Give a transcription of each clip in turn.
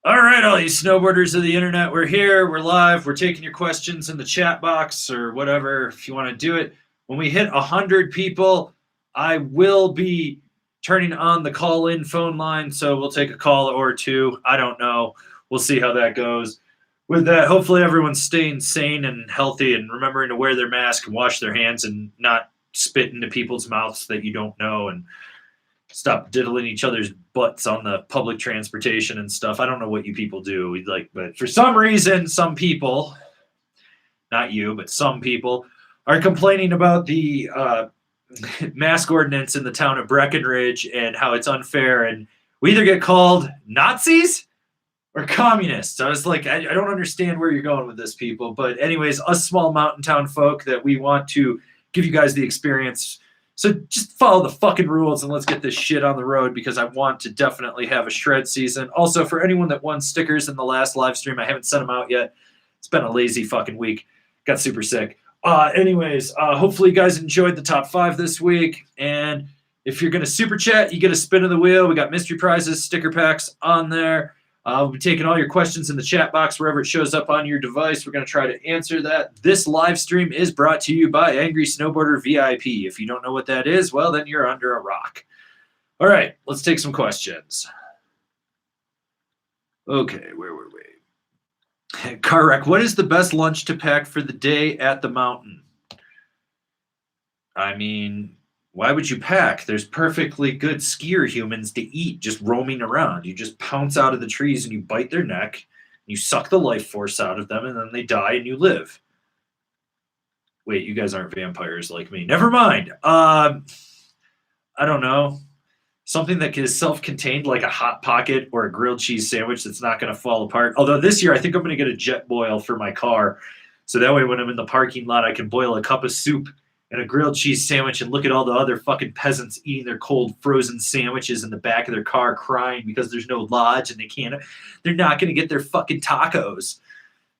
All right, all you snowboarders of the internet, we're here, we're live, we're taking your questions in the chat box or whatever if you want to do it. When we hit 100 people, I will be turning on the call-in phone line, so we'll take a call or two. I don't know. We'll see how that goes. With that, hopefully everyone's staying sane and healthy and remembering to wear their mask and wash their hands and not spit into people's mouths that you don't know and stop diddling each other's butts on the public transportation and stuff. I don't know what you people do, but for some reason, some people, not you, but some people, are complaining about the mask ordinance in the town of Breckenridge and how it's unfair. And we either get called Nazis or communists. I was like, I don't understand where you're going with this, people. But anyways, us small mountain town folk that we want to give you guys the experience. So just follow the fucking rules and let's get this shit on the road because I want to definitely have a shred season. Also, for anyone that won stickers in the last live stream, I haven't sent them out yet. It's been a lazy fucking week. Got super sick. Anyways, hopefully you guys enjoyed the top 5 this week. And if you're going to super chat, you get a spin of the wheel. We got mystery prizes, sticker packs on there. We'll be taking all your questions in the chat box wherever it shows up on your device. We're going to try to answer that. This live stream is brought to you by Angry Snowboarder VIP. If you don't know what that is, well, then you're under a rock. All right, let's take some questions. Okay, where were we? Car wreck. What is the best lunch to pack for the day at the mountain? I mean, why would you pack? There's perfectly good skier humans to eat just roaming around. You just pounce out of the trees and you bite their neck, you suck the life force out of them, and then they die and you live. Wait, you guys aren't vampires like me. Never mind. I don't know. Something that is self-contained like a Hot Pocket or a grilled cheese sandwich that's not going to fall apart. Although this year I think I'm going to get a jet boil for my car. So that way when I'm in the parking lot, I can boil a cup of soup and a grilled cheese sandwich and look at all the other fucking peasants eating their cold frozen sandwiches in the back of their car crying because there's no lodge and they're not going to get their fucking tacos.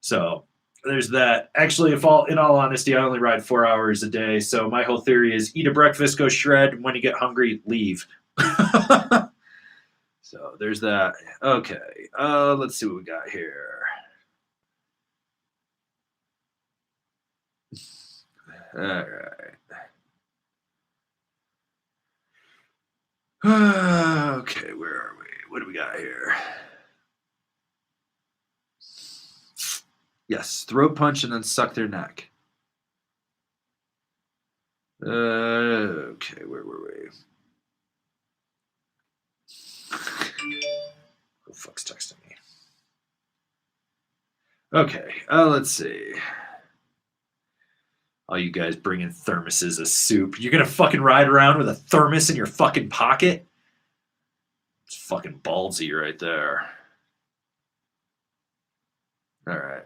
So there's that. Actually, in all honesty, I only ride 4 hours a day. So my whole theory is eat a breakfast, go shred. When you get hungry, leave. So there's that. Okay. Let's see what we got here. All right. Okay, where are we? What do we got here? Yes, throat punch and then suck their neck. Okay, where were we? Who the fuck's texting me? Okay, let's see. All you guys bringing thermoses of soup. You're going to fucking ride around with a thermos in your fucking pocket? It's fucking ballsy right there. All right.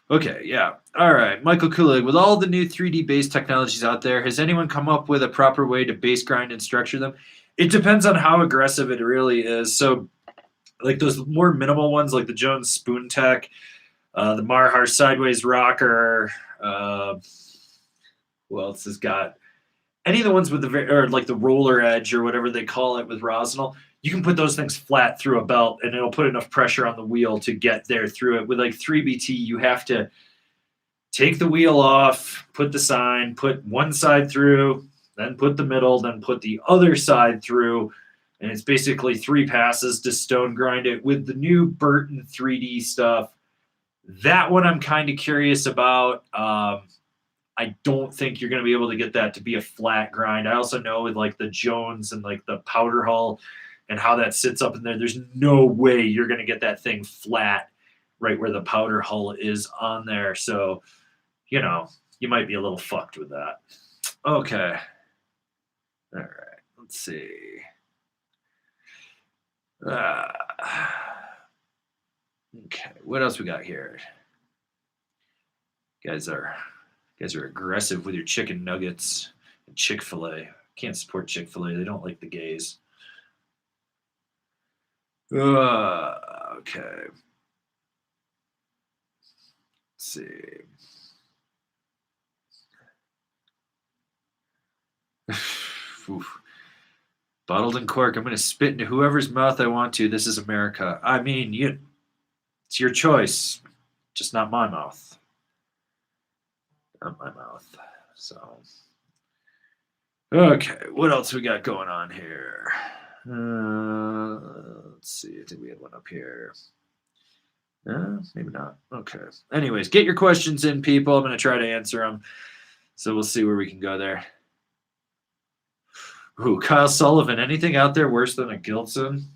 Okay, yeah. All right. Michael Kulig, with all the new 3D base technologies out there, has anyone come up with a proper way to base grind and structure them? It depends on how aggressive it really is. So, like those more minimal ones, like the Jones Spoon Tech, the Marhar Sideways Rocker. Who else has got any of the ones with like the roller edge or whatever they call it with Rosinal? You can put those things flat through a belt, and it'll put enough pressure on the wheel to get there through it. With like 3BT, you have to take the wheel off, put the sign, put one side through, then put the middle, then put the other side through. And it's basically 3 passes to stone grind it. With the new Burton 3D stuff, that one I'm kind of curious about. I don't think you're going to be able to get that to be a flat grind. I also know with like the Jones and like the powder hull and how that sits up in there, there's no way you're going to get that thing flat right where the powder hull is on there. So, you might be a little fucked with that. Okay. All right. Let's see. Okay. What else we got here? Guys are aggressive with your chicken nuggets and Chick-fil-A. Can't support Chick-fil-A. They don't like the gays. Okay. Let's see. Oof. Bottled and cork. I'm going to spit into whoever's mouth I want to. This is America. I mean, it's your choice, just not my mouth. Not my mouth. So, okay, what else we got going on here? Let's see. I think we had one up here. Maybe not. Okay. Anyways, get your questions in, people. I'm going to try to answer them. So we'll see where we can go there. Ooh, Kyle Sullivan. Anything out there worse than a Gilson?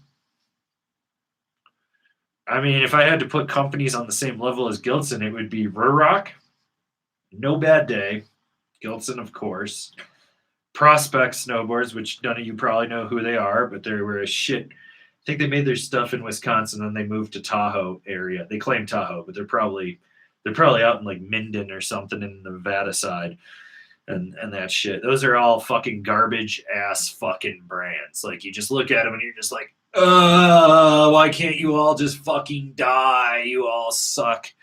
I mean, if I had to put companies on the same level as Gilson, it would be Rurock. No Bad Day. Gilson, of course. Prospect Snowboards, which none of you probably know who they are, but they were a shit. I think they made their stuff in Wisconsin, and then they moved to Tahoe area. They claim Tahoe, but they're probably out in like Minden or something in the Nevada side, and that shit. Those are all fucking garbage ass fucking brands. Like you just look at them and you're just like, why can't you all just fucking die? You all suck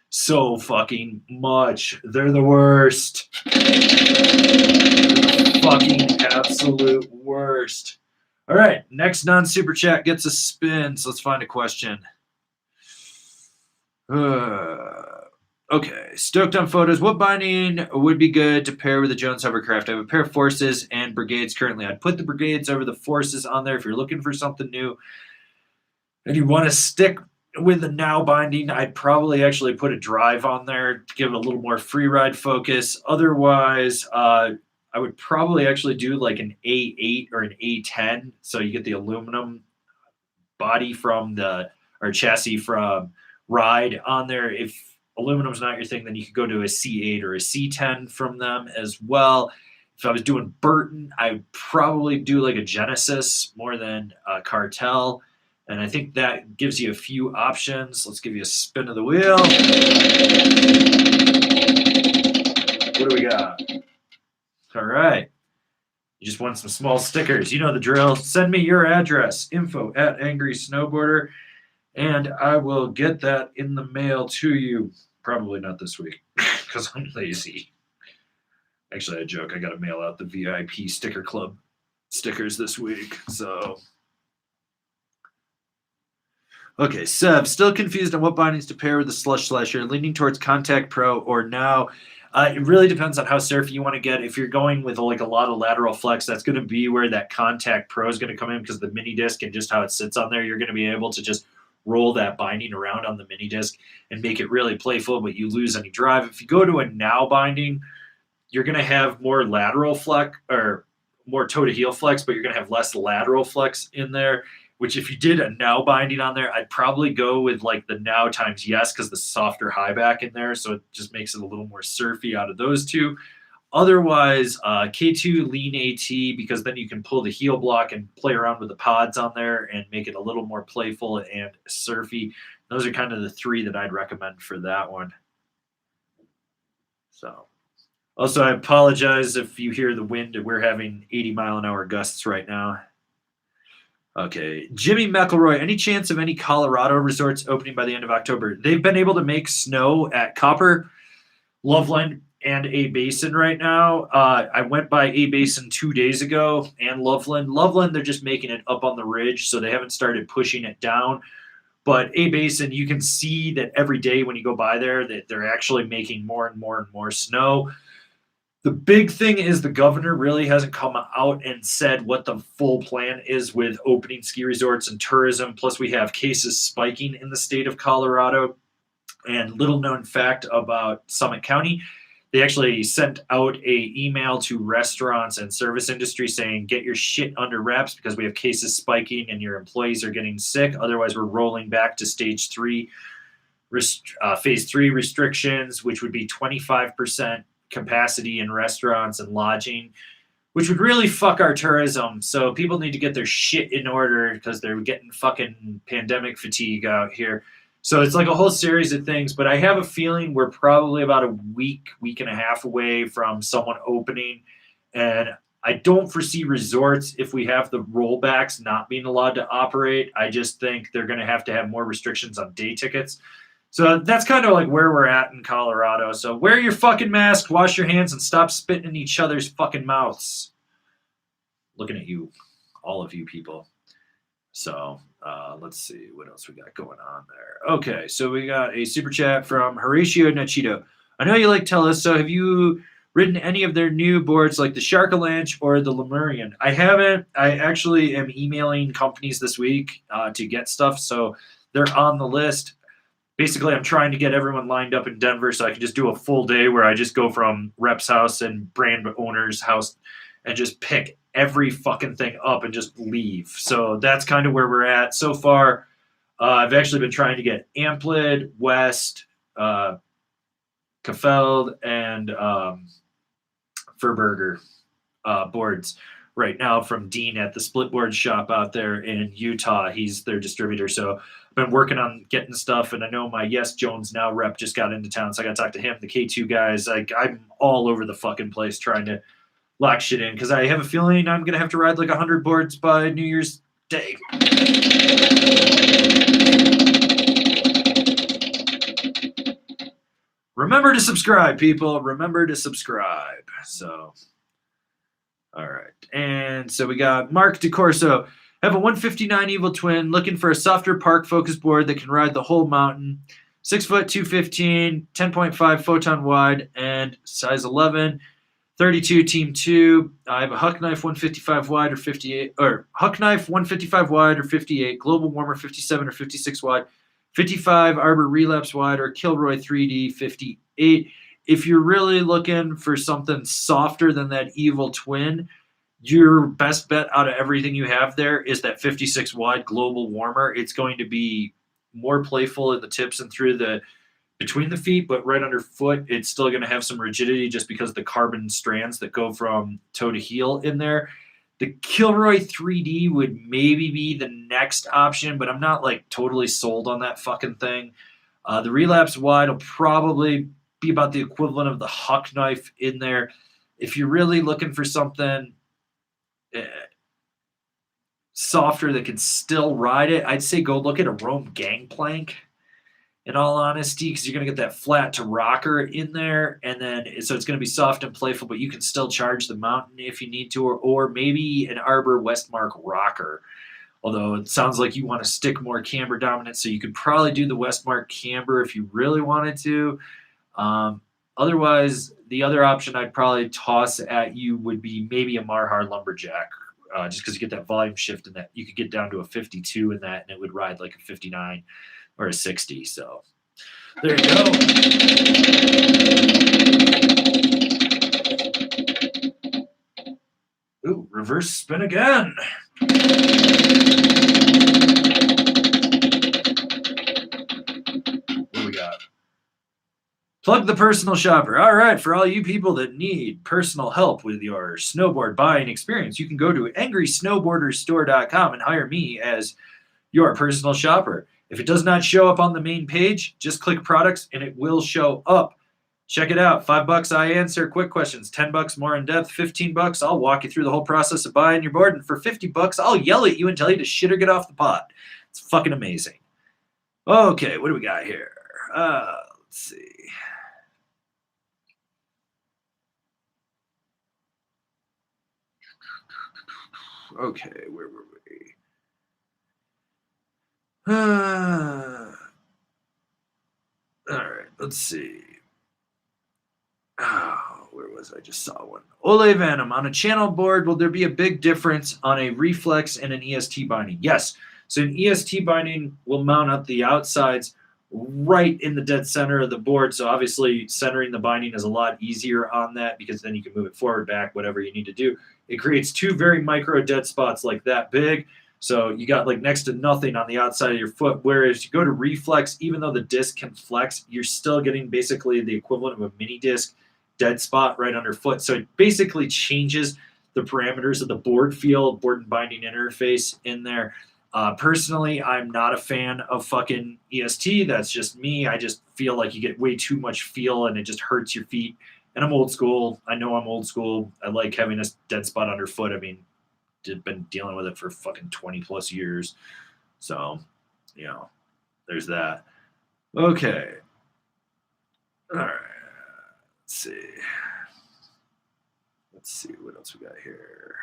so fucking much. They're the worst. Fucking absolute worst. All right, next non-super chat gets a spin, so let's find a question. Okay, stoked on photos. What binding would be good to pair with the Jones hovercraft? I have a pair of Forces and Brigades currently. I'd put the Brigades over the Forces on there if you're looking for something new and you want to stick with the now binding. I'd probably actually put a Drive on there to give it a little more free ride focus. Otherwise, I would probably actually do like an A8 or an A10, so you get the aluminum body or chassis from Ride on there. If aluminum's not your thing, then you could go to a C8 or a C10 from them as well. If I was doing Burton, I would probably do like a Genesis more than a Cartel, and I think that gives you a few options. Let's give you a spin of the wheel. What do we got? All right. You just want some small stickers. You know the drill. Send me your address, info@angrysnowboarder, and I will get that in the mail to you. Probably not this week because I'm lazy. Actually, I joke. I got to mail out the VIP Sticker Club stickers this week. So, okay, Seb, still confused on what bindings to pair with the Slush Slasher, leaning towards Contact Pro or Now. It really depends on how surfy you want to get. If you're going with like a lot of lateral flex, that's going to be where that Contact Pro is going to come in because the mini disc and just how it sits on there, you're going to be able to just roll that binding around on the mini disc and make it really playful, but you lose any drive. If you go to a Now binding, you're going to have more lateral flex or more toe to heel flex, but you're going to have less lateral flex in there. Which if you did a Now binding on there, I'd probably go with like the Now times Yes because the softer high back in there. So it just makes it a little more surfy out of those two. Otherwise, K2 Lean AT because then you can pull the heel block and play around with the pods on there and make it a little more playful and surfy. Those are kind of the three that I'd recommend for that one. So, also, I apologize if you hear the wind. We're having 80-mile-an-hour gusts right now. Okay, Jimmy McElroy, any chance of any Colorado resorts opening by the end of October? They've been able to make snow at Copper, Loveland, and A Basin right now. I went by A Basin 2 days ago and Loveland. Loveland, they're just making it up on the ridge, so they haven't started pushing it down. But A Basin, you can see that every day when you go by there that they're actually making more and more and more snow. The big thing is the governor really hasn't come out and said what the full plan is with opening ski resorts and tourism. Plus, we have cases spiking in the state of Colorado. And little known fact about Summit County, they actually sent out a email to restaurants and service industry saying, get your shit under wraps because we have cases spiking and your employees are getting sick. Otherwise, we're rolling back to phase 3 restrictions, which would be 25% capacity in restaurants and lodging, which would really fuck our tourism. So people need to get their shit in order because they're getting fucking pandemic fatigue out here. So it's like a whole series of things, but I have a feeling we're probably about a week and a half away from someone opening. And I don't foresee resorts, if we have the rollbacks, not being allowed to operate. I just think they're going to have more restrictions on day tickets. So that's kind of like where we're at in Colorado. So wear your fucking mask, wash your hands, and stop spitting in each other's fucking mouths. Looking at you. all of you people. So let's see what else we got going on there. Okay, so we got a super chat from Horatio Nachito. I know you like Tellus, so have you ridden any of their new boards like the Sharkalanch or the Lemurian? I haven't. I actually am emailing companies this week to get stuff, so they're on the list. Basically, I'm trying to get everyone lined up in Denver so I can just do a full day where I just go from rep's house and brand owner's house and just pick every fucking thing up and just leave. So that's kind of where we're at so far. I've actually been trying to get Amplid, West, Kafeld, and Furburger boards right now from Dean at the Splitboard shop out there in Utah. He's their distributor. So I've been working on getting stuff, and I know my Yes Jones Now rep just got into town, so I got to talk to him, the K2 guys. I'm all over the fucking place trying to lock shit in because I have a feeling I'm going to have to ride like 100 boards by New Year's Day. Remember to subscribe, people. Remember to subscribe. So, all right. And so we got Mark DeCorso. Have a 159 Evil Twin, looking for a softer park focus board that can ride the whole mountain. 6 foot, 215, 10.5 photon wide, and size 11. 32 Team 2. I have a Huck Knife 155 wide or 58, or Huck Knife 155 wide or 58, Global Warmer 57 or 56 wide, 55 Arbor Relapse wide, or Kilroy 3D 58. If you're really looking for something softer than that Evil Twin, your best bet out of everything you have there is that 56 wide Global Warmer. It's going to be more playful in the tips and through the between the feet, but right underfoot, it's still going to have some rigidity just because of the carbon strands that go from toe to heel in there. The Kilroy 3D would maybe be the next option, but I'm not like totally sold on that fucking thing. The Relapse Wide will probably be about the equivalent of the Huck Knife in there. If you're really looking for something softer that can still ride it, I'd say go look at a Rome Gangplank. In all honesty, because you're going to get that flat to rocker in there, and then so it's going to be soft and playful, but you can still charge the mountain if you need to, or maybe an Arbor Westmark rocker. Although it sounds like you want to stick more camber dominant, so you could probably do the Westmark camber if you really wanted to. Otherwise, the other option I'd probably toss at you would be maybe a Marhar Lumberjack, just because you get that volume shift in that. You could get down to a 52 in that, and it would ride like a 59 or a 60. So there you go. Ooh, reverse spin again. What do we got? Plug the personal shopper. All right, for all you people that need personal help with your snowboard buying experience, you can go to angrysnowboarderstore.com and hire me as your personal shopper. If it does not show up on the main page, just click products and it will show up. Check it out. $5 I answer quick questions. $10 more in depth. $15 I'll walk you through the whole process of buying your board. And for $50 I'll yell at you and tell you to shit or get off the pot. It's fucking amazing. Okay, what do we got here? Let's see. Okay, where were we? All right, let's see. Oh, where was I? Just saw one. Ole Venom. On a channel board, will there be a big difference on a reflex and an EST binding? Yes. So an EST binding will mount up the outsides right in the dead center of the board. So obviously centering the binding is a lot easier on that because then you can move it forward, back, whatever you need to do. It creates two very micro dead spots like that big. So you got like next to nothing on the outside of your foot. Whereas you go to reflex, even though the disc can flex, you're still getting basically the equivalent of a mini disc dead spot right underfoot. So it basically changes the parameters of the board feel, board and binding interface in there. Personally, I'm not a fan of fucking EST. That's just me. I just feel like you get way too much feel and it just hurts your feet. And I'm old school. I know I'm old school. I like having a dead spot underfoot. I mean, I've been dealing with it for fucking 20 plus years. So, you know, there's that. Okay. All right. Let's see. Let's see what else we got here.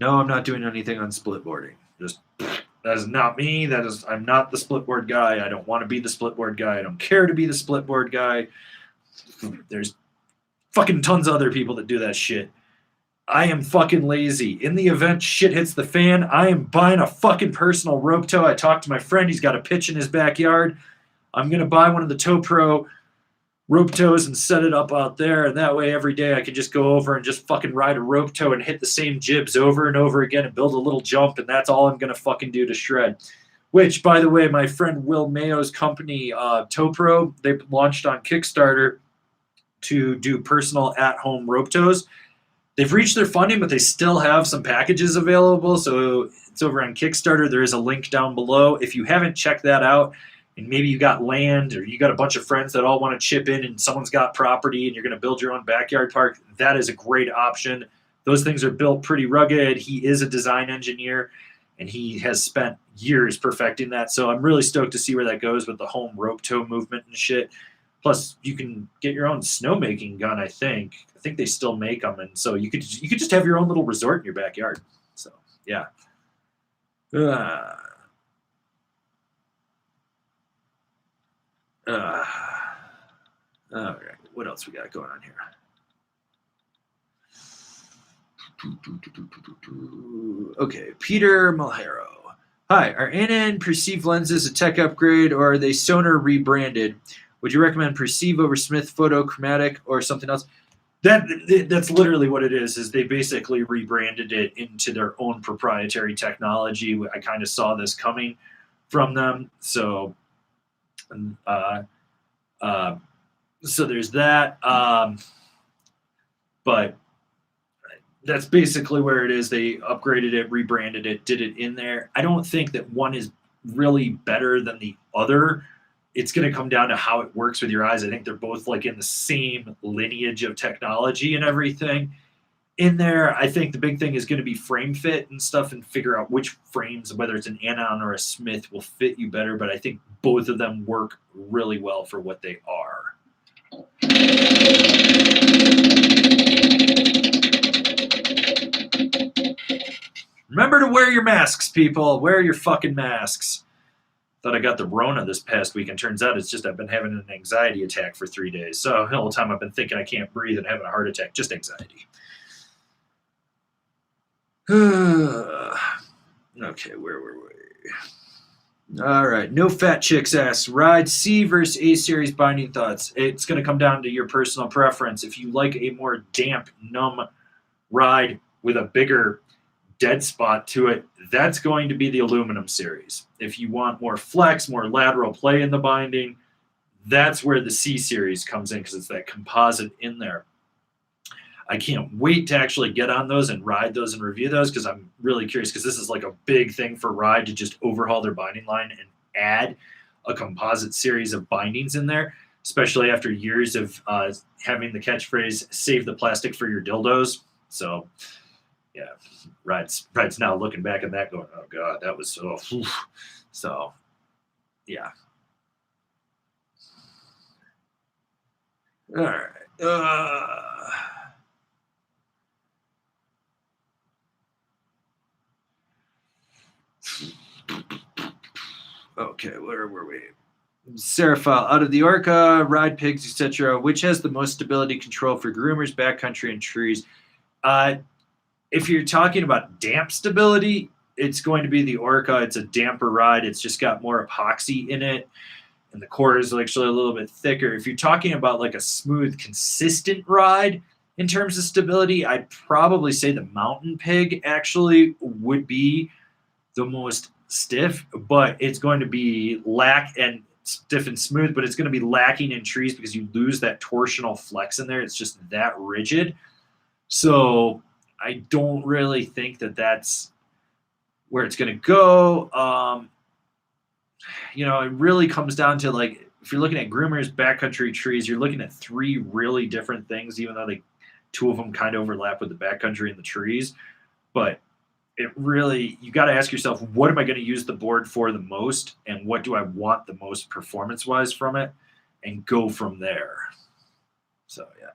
No, I'm not doing anything on split boarding. Just that is not me. I'm not the split board guy. I don't want to be the split board guy. I don't care to be the split board guy. There's fucking tons of other people that do that shit. I am fucking lazy. In the event shit hits the fan, I am buying a fucking personal rope tow. I talked to my friend. He's got a pitch in his backyard. I'm going to buy one of the TowPro rope tows and set it up out there. And that way every day I can just go over and just fucking ride a rope tow and hit the same jibs over and over again and build a little jump. And that's all I'm going to fucking do to shred. Which, by the way, my friend Will Mayo's company, TowPro, they launched on Kickstarter to do personal at-home rope tows. They've reached their funding, but they still have some packages available. So it's over on Kickstarter. There is a link down below. If you haven't checked that out, and maybe you got land or you got a bunch of friends that all want to chip in and someone's got property and you're going to build your own backyard park, that is a great option. Those things are built pretty rugged. He is a design engineer, and he has spent years perfecting that. So I'm really stoked to see where that goes with the home rope tow movement and shit. Plus, you can get your own snowmaking gun, I think. I think they still make them. And so you could just have your own little resort in your backyard. So, yeah. All right, what else we got going on here? Okay, Peter Malhero. Hi, are NN Perceive lenses a tech upgrade or are they Sonar rebranded? Would you recommend Perceive over Smith Photo Chromatic or something else? That's literally what it is they basically rebranded it into their own proprietary technology. I kind of saw this coming from them. So so there's that. But that's basically where it is. They upgraded it, rebranded it, did it in there. I don't think that one is really better than the other. It's going to come down to how it works with your eyes. I think they're both like in the same lineage of technology and everything in there. I think the big thing is going to be frame fit and stuff and figure out which frames, whether it's an Anon or a Smith, will fit you better. But I think both of them work really well for what they are. Remember to wear your masks, people. Wear your fucking masks. Thought I got the Rona this past week, and turns out it's just I've been having an anxiety attack for 3 days. So the whole time I've been thinking I can't breathe and having a heart attack. Just anxiety. Okay, where were we? All right. No Fat Chicks asks, ride C versus A series binding thoughts. It's going to come down to your personal preference. If you like a more damp, numb ride with a bigger dead spot to it, that's going to be the aluminum series. If you want more flex, more lateral play in the binding, that's where the C series comes in because it's that composite in there. I can't wait to actually get on those and ride those and review those because I'm really curious because this is like a big thing for Ride to just overhaul their binding line and add a composite series of bindings in there, especially after years of having the catchphrase, save the plastic for your dildos. So, yeah, Ride's now looking back at that going, oh, God, that was so, so, yeah. All right. Okay, where were we? Seraphile, out of the Orca, Ride Pigs, etc., which has the most stability control for groomers, backcountry, and trees? If you're talking about damp stability, it's going to be the Orca. It's a damper ride. It's just got more epoxy in it, and the core is actually a little bit thicker. If you're talking about like a smooth, consistent ride in terms of stability, I'd probably say the Mountain Pig actually would be the most stiff, but it's going to be stiff and smooth, but it's going to be lacking in trees because you lose that torsional flex in there. It's just that rigid. So I don't really think that that's where it's going to go. It really comes down to like, if you're looking at groomers, backcountry, trees, you're looking at three really different things, even though two of them kind of overlap with the backcountry and the trees. But it really, you got to ask yourself, what am I going to use the board for the most? And what do I want the most performance-wise from it? And go from there. So, yeah.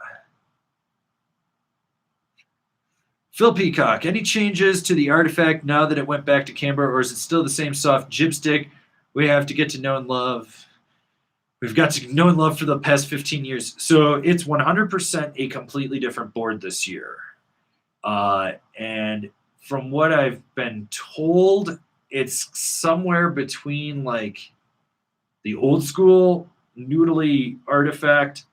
Phil Peacock, any changes to the artifact now that it went back to Camber, or is it still the same soft jibstick we have to get to know and love? We've got to know and love for the past 15 years. So it's 100% a completely different board this year. And from what I've been told, it's somewhere between like the old school noodly artifact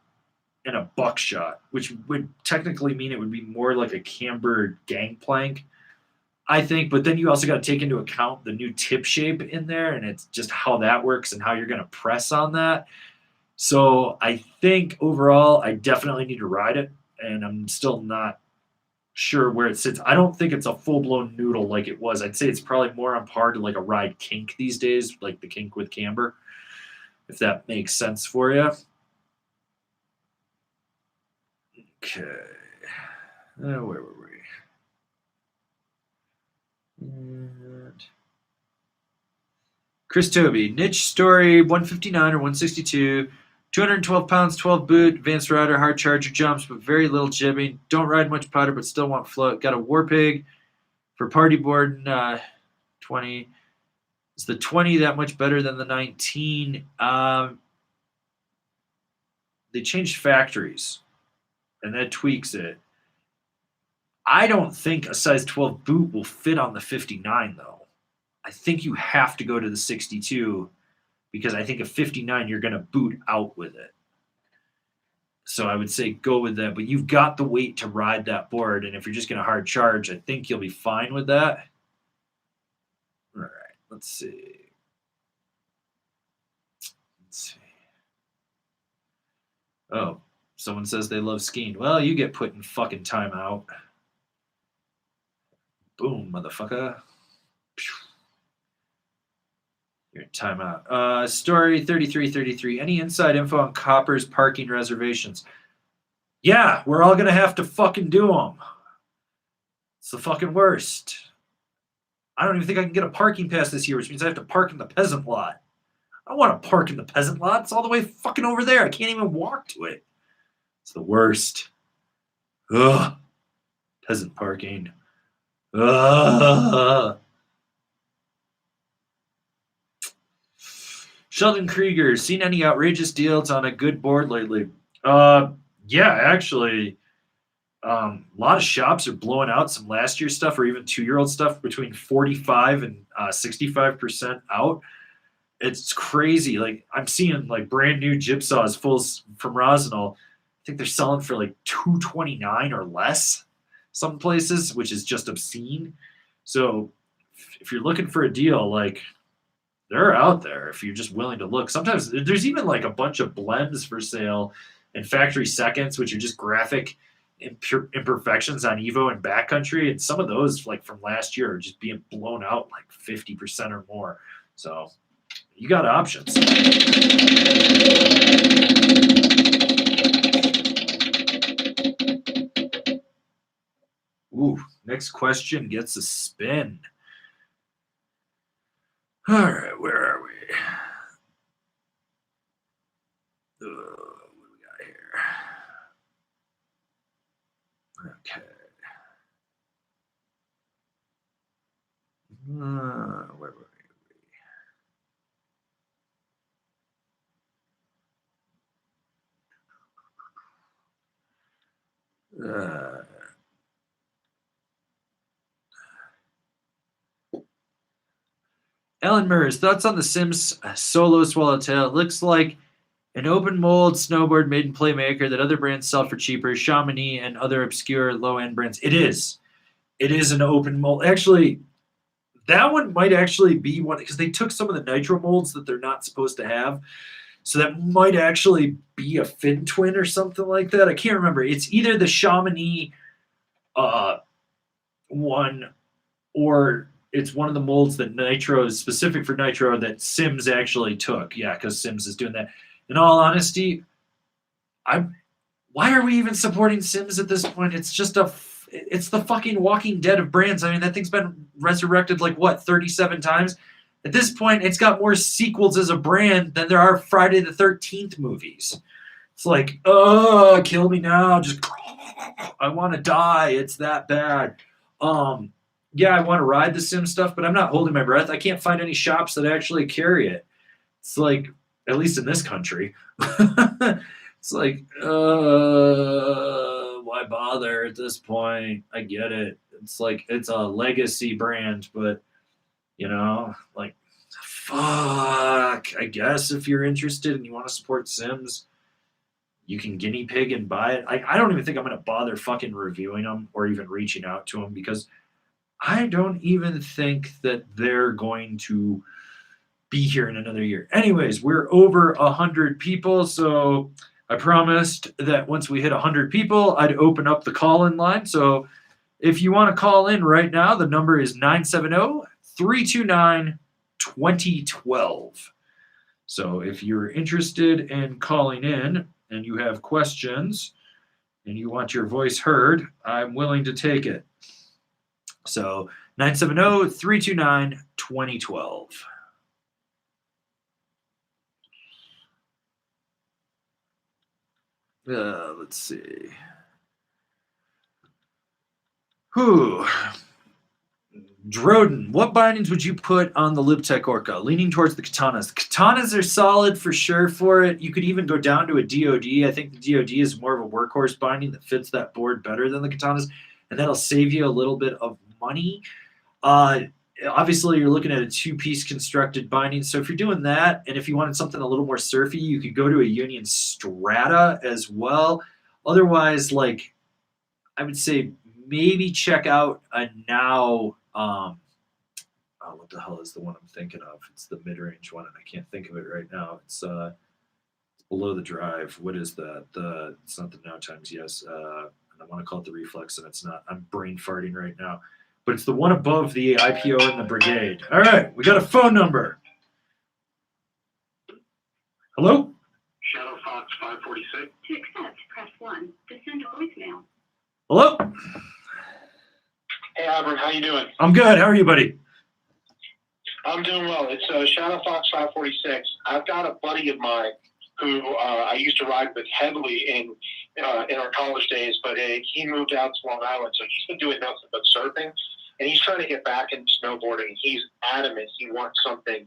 and a buckshot, which would technically mean it would be more like a cambered gangplank, I think. But then you also got to take into account the new tip shape in there, and it's just how that works and how you're going to press on that. So I think overall, I definitely need to ride it, and I'm still not sure where it sits. I don't think it's a full-blown noodle like it was. I'd say it's probably more on par to like a ride kink these days, like the kink with camber, if that makes sense for you. Okay. Where were we? And Chris Toby, niche story, 159 or 162, 212 pounds, 12 boot, advanced rider, hard charger jumps, but very little jibbing. Don't ride much powder, but still want float. Got a war pig for party board 20. Is the 20 that much better than the 19? They changed factories, and that tweaks it. I don't think a size 12 boot will fit on the 59, though. I think you have to go to the 62 because I think a 59 you're going to boot out with it. So I would say go with that. But you've got the weight to ride that board, and if you're just going to hard charge, I think you'll be fine with that. All right, let's see. Oh, someone says they love skiing. Well, you get put in fucking timeout. Boom, motherfucker. You're in timeout. Story 3333. Any inside info on Copper's parking reservations? Yeah, we're all going to have to fucking do them. It's the fucking worst. I don't even think I can get a parking pass this year, which means I have to park in the peasant lot. I don't want to park in the peasant lot. It's all the way fucking over there. I can't even walk to it. It's the worst. Ugh. Peasant parking. Ugh. Sheldon Krieger, seen any outrageous deals on a good board lately? Yeah, actually. A lot of shops are blowing out some last year stuff or even 2-year-old stuff between 45 and 65% out. It's crazy. Like I'm seeing like brand new jigsaws fulls from Rosenthal. I think they're selling for like $229 or less some places, which is just obscene. So if you're looking for a deal, like they're out there if you're just willing to look. Sometimes there's even like a bunch of blends for sale and factory seconds, which are just graphic imperfections on Evo and backcountry. And some of those like from last year are just being blown out like 50% or more. So you got options. Ooh, next question gets a spin. All right, where are we? What do we got here? Okay. Where were we? Alan Murs, thoughts on the Sims Solo Swallowtail? It looks like an open mold snowboard made in Playmaker that other brands sell for cheaper, Chamonix and other obscure low-end brands. It is. It is an open mold. Actually, that one might actually be one because they took some of the nitro molds that they're not supposed to have. So that might actually be a fin twin or something like that. I can't remember. It's either the Chamonix one or it's one of the molds that Nitro is specific for Nitro that Sims actually took. Yeah, because Sims is doing that. In all honesty, why are we even supporting Sims at this point? It's just it's the fucking Walking Dead of brands. I mean, that thing's been resurrected like what 37 times. At this point, it's got more sequels as a brand than there are Friday the 13th movies. It's like, oh, kill me now. Just I want to die. It's that bad. Yeah, I want to ride the sim stuff, but I'm not holding my breath. I can't find any shops that actually carry it. It's like, at least in this country, it's like, why bother at this point? I get it. It's like it's a legacy brand, but like, fuck. I guess if you're interested and you want to support Sims, you can guinea pig and buy it. I don't even think I'm gonna bother fucking reviewing them or even reaching out to them because I don't even think that they're going to be here in another year. Anyways, we're over 100 people, so I promised that once we hit 100 people, I'd open up the call-in line. So if you want to call in right now, the number is 970-329-2012. So if you're interested in calling in and you have questions and you want your voice heard, I'm willing to take it. So 970-329-2012. Let's see. Whew. Droden, what bindings would you put on the Libtech Orca? Leaning towards the katanas. Katanas are solid for sure for it. You could even go down to a DOD. I think the DOD is more of a workhorse binding that fits that board better than the katanas, and that'll save you a little bit of money. Obviously, you're looking at a two-piece constructed binding. So if you're doing that, and if you wanted something a little more surfy, you could go to a Union Strata as well. Otherwise, like, I would say maybe check out a now. What the hell is the one I'm thinking of? It's the mid-range one, and I can't think of it right now. It's below the drive. What is that? It's not the now times yes. And I want to call it the reflex, and it's not. I'm brain farting right now. But it's the one above the IPO and the Brigade. All right, we got a phone number. Hello? Shadow Fox 546. To accept, press 1. To send a voicemail. Hello? Hey, Avran, how you doing? I'm good. How are you, buddy? I'm doing well. It's Shadow Fox 546. I've got a buddy of mine who I used to ride with heavily in our college days, but he moved out to Long Island, so he's been doing nothing but surfing, and he's trying to get back into snowboarding. He's adamant he wants something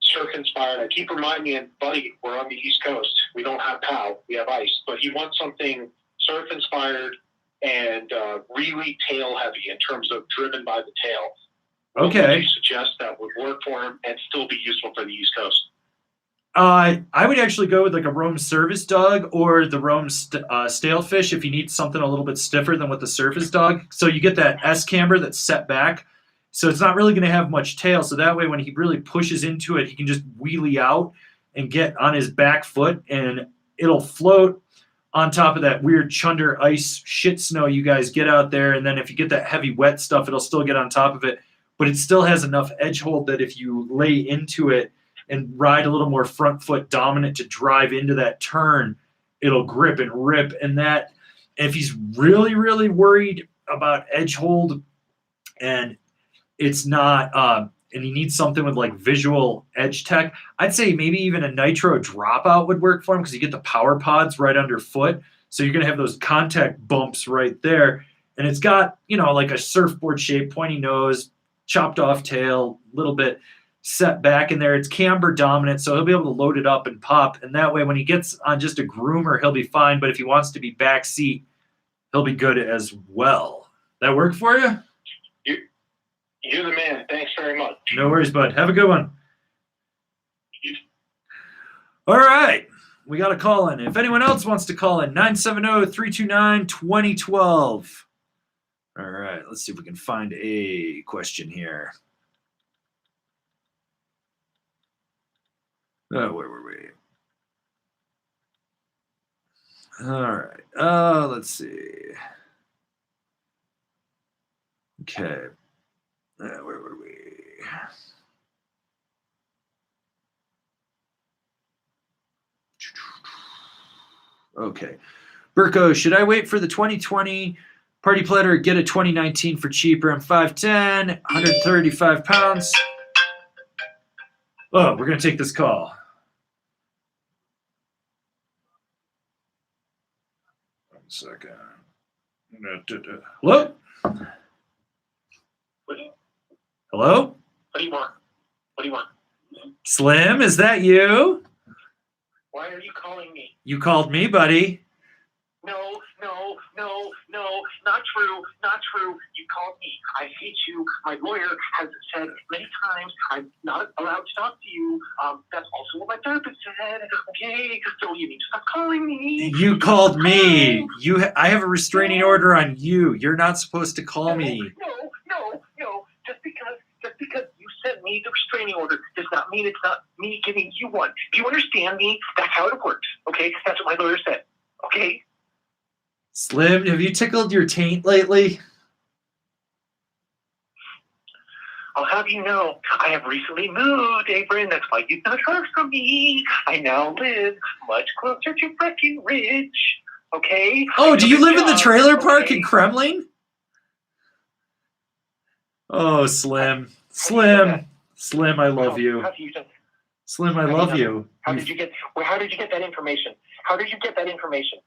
surf-inspired. I keep reminding him, buddy, we're on the East Coast. We don't have POW. We have ice. But he wants something surf-inspired and really tail-heavy in terms of driven by the tail. Okay. What would you suggest that would work for him and still be useful for the East Coast? I would actually go with like a Rome Service Dog or the Rome Stalefish if you need something a little bit stiffer than what the Surface Dog. So you get that S camber that's set back. So it's not really going to have much tail. So that way when he really pushes into it, he can just wheelie out and get on his back foot and it'll float on top of that weird chunder ice shit snow you guys get out there. And then if you get that heavy wet stuff, it'll still get on top of it. But it still has enough edge hold that if you lay into it and ride a little more front foot dominant to drive into that turn, it'll grip and rip. And that, if he's really, really worried about edge hold and it's not, and he needs something with like visual edge tech, I'd say maybe even a nitro dropout would work for him because you get the power pods right underfoot. So you're going to have those contact bumps right there. And it's got, like a surfboard shape, pointy nose, chopped off tail, little bit set back in there. It's camber dominant, so he'll be able to load it up and pop. And that way, when he gets on just a groomer, he'll be fine. But if he wants to be backseat, he'll be good as well. That work for you? You're the man. Thanks very much. No worries, bud. Have a good one. All right. We got a call in. If anyone else wants to call in, 970-329-2012. All right. Let's see if we can find a question here. Oh, where were we? All right. Let's see. Okay. Where were we? Okay. Burko, should I wait for the 2020 Party Platter or get a 2019 for cheaper? I'm 5'10", 135 pounds. Oh, we're going to take this call. One second. Hello? What, Hello? what do you want? What do you want? Slim, is that you? Why are you calling me? You called me, buddy. No, not true, not true. You called me. I hate you. My lawyer has said many times I'm not allowed to talk to you. That's also what my therapist said. Okay, so you need to stop calling me. You called me. I have a restraining order on you. You're not supposed to call me. No. Just because you sent me the restraining order does not mean it's not me giving you one. Do you understand me? That's how it works. Okay, that's what my lawyer said. Okay. Slim, have you tickled your taint lately? I'll have you know, I have recently moved, Avran. That's why you've not heard from me. I now live much closer to Breckenridge. Okay? Oh, do you live in the trailer park okay? in Kremling? Oh, Slim. Slim, I love you. How do you know? Slim, I love you. How did you get that information? How did you get that information?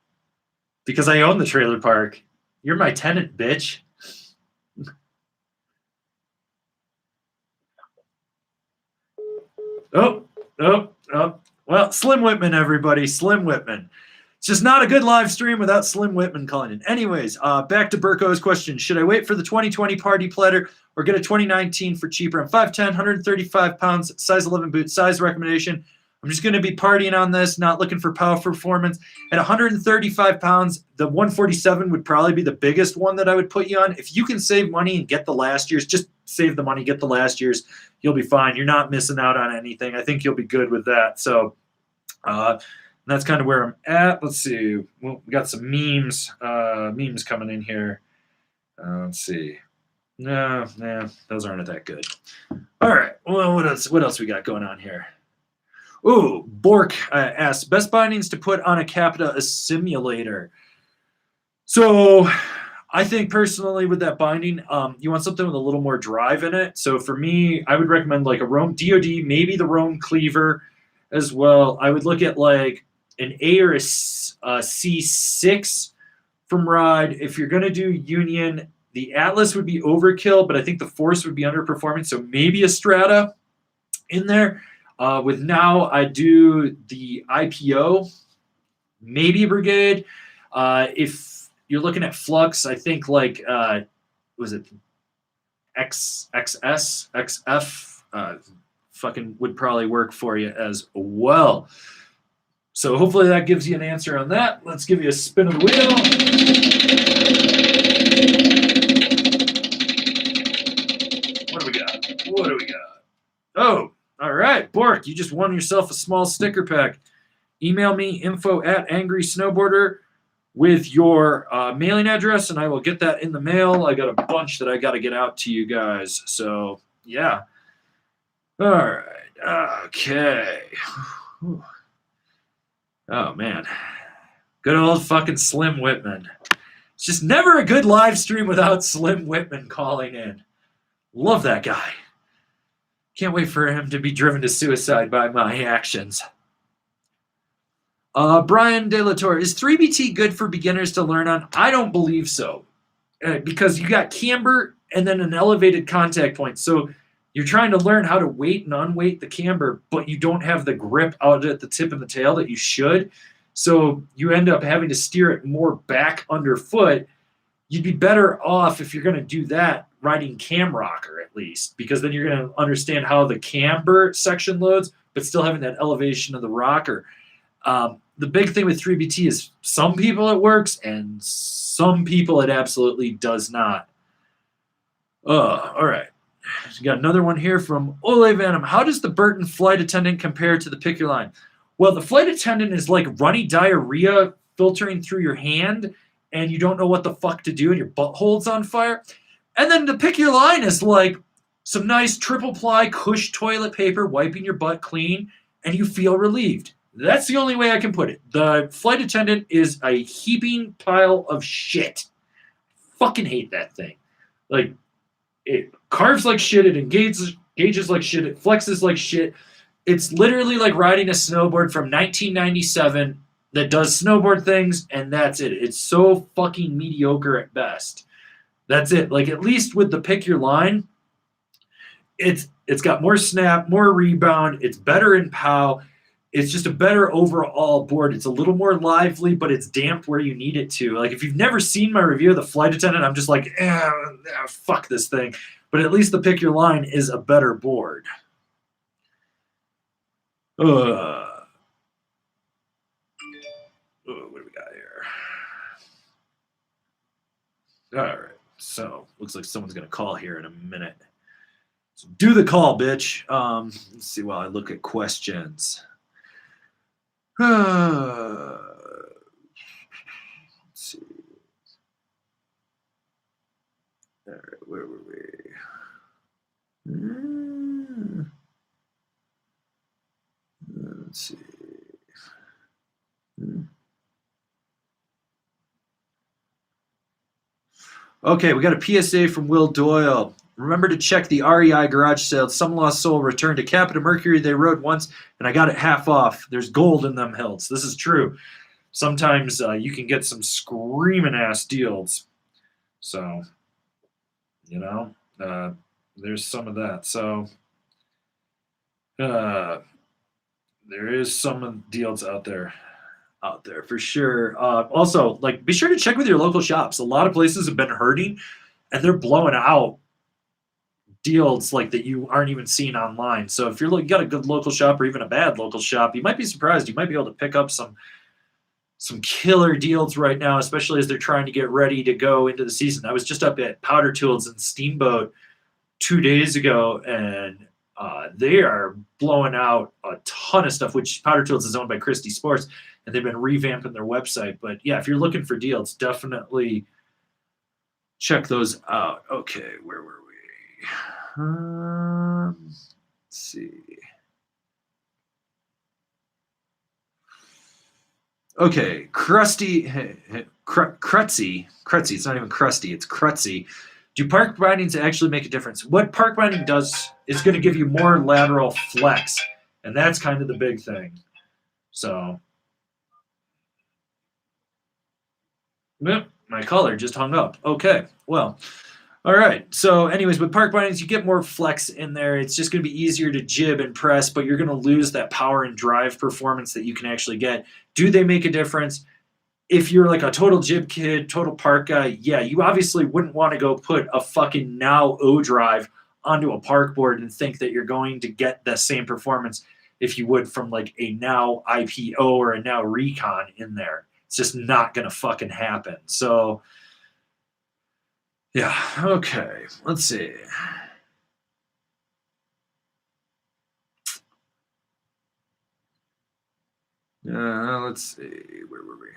Because I own the trailer park. You're my tenant, bitch. Oh. Well, Slim Whitman, everybody. Slim Whitman. It's just not a good live stream without Slim Whitman calling in. Anyways, back to Burko's question. Should I wait for the 2020 party platter or get a 2019 for cheaper? I'm 5'10", 135 pounds, size 11 boot, size recommendation. I'm just going to be partying on this, not looking for power performance. At 135 pounds, the 147 would probably be the biggest one that I would put you on. If you can save money and get the last year's, just save the money, get the last year's, you'll be fine. You're not missing out on anything. I think you'll be good with that. So that's kind of where I'm at. Let's see. Well, we got some memes coming in here. Let's see. No, those aren't that good. All right. Well, what else we got going on here? Ooh, Bork asks, best bindings to put on a Capita simulator. So I think personally with that binding, you want something with a little more drive in it. So for me, I would recommend like a Rome DOD, maybe the Rome Cleaver as well. I would look at like an A or a C6 from Ride. If you're going to do Union, the Atlas would be overkill, but I think the Force would be underperforming. So maybe a Strata in there. With now, I do the IPO, maybe Brigade. If you're looking at Flux, I think like, was it XF? Fucking would probably work for you as well. So hopefully that gives you an answer on that. Let's give you a spin of the wheel. What do we got? Oh. All right, Bork, you just won yourself a small sticker pack. Email me info@angrysnowboarder with your mailing address, and I will get that in the mail. I got a bunch that I got to get out to you guys. So, yeah. All right. Okay. Oh, man. Good old fucking Slim Whitman. It's just never a good live stream without Slim Whitman calling in. Love that guy. Can't wait for him to be driven to suicide by my actions. Brian De La Torre, is 3BT good for beginners to learn on? I don't believe so. Because you got camber and then an elevated contact point. So you're trying to learn how to weight and unweight the camber, but you don't have the grip out at the tip of the tail that you should. So you end up having to steer it more back underfoot. You'd be better off if you're going to do that riding cam rocker at least, because then you're going to understand how the camber section loads, but still having that elevation of the rocker. The big thing with 3BT is some people it works and some people it absolutely does not. All right. We got another one here from Ole Vanham. How does the Burton flight attendant compare to the pick your line? Well, the flight attendant is like runny diarrhea filtering through your hand, and you don't know what the fuck to do, and your butthole's on fire. And then the pick your line is like some nice triple ply cush toilet paper wiping your butt clean, and you feel relieved. That's the only way I can put it. The flight attendant is a heaping pile of shit. Fucking hate that thing. Like, it carves like shit, it engages like shit, it flexes like shit. It's literally like riding a snowboard from 1997 that does snowboard things, and that's it. It's so fucking mediocre at best. That's it. Like at least with the pick your line, it's got more snap, more rebound. It's better in POW. It's just a better overall board. It's a little more lively, but it's damped where you need it to. Like if you've never seen my review of the Flight Attendant, I'm just like, fuck this thing. But at least the pick your line is a better board. What do we got here? All right. So looks like someone's gonna call here in a minute. So do the call, bitch. Let's see while I look at questions. Let's see. All right, where were we? Let's see. Okay, we got a PSA from Will Doyle. Remember to check the REI garage sale. Some lost soul returned to Capita Mercury they rode once, and I got it half off. There's gold in them hilts. This is true. Sometimes you can get some screaming ass deals. So, you know, there's some of that. So, there is some deals out there for sure. Also, like, be sure to check with your local shops. A lot of places have been hurting, and they're blowing out deals like that you aren't even seeing online. So if you got a good local shop or even a bad local shop, you might be surprised. You might be able to pick up some killer deals right now, especially as they're trying to get ready to go into the season. I was just up at Powder Tools and Steamboat 2 days ago, and they are blowing out a ton of stuff, which Powder Tools is owned by Christie Sports, and they've been revamping their website. But yeah, if you're looking for deals, definitely check those out. Okay, where were we? Let's see. Okay, Crutzy. It's not even crusty. It's Crutzy. Do park bindings actually make a difference? What park binding does is going to give you more lateral flex, and that's kind of the big thing. So, yep, my caller just hung up. Okay, well. All right. So anyways, with park bindings, you get more flex in there. It's just going to be easier to jib and press, but you're going to lose that power and drive performance that you can actually get. Do they make a difference? If you're like a total jib kid, total park guy, yeah, you obviously wouldn't want to go put a fucking now O drive onto a park board and think that you're going to get the same performance if you would from like a now IPO or a now Recon in there. It's just not going to fucking happen. So, yeah, okay. Let's see. Let's see. Where were we?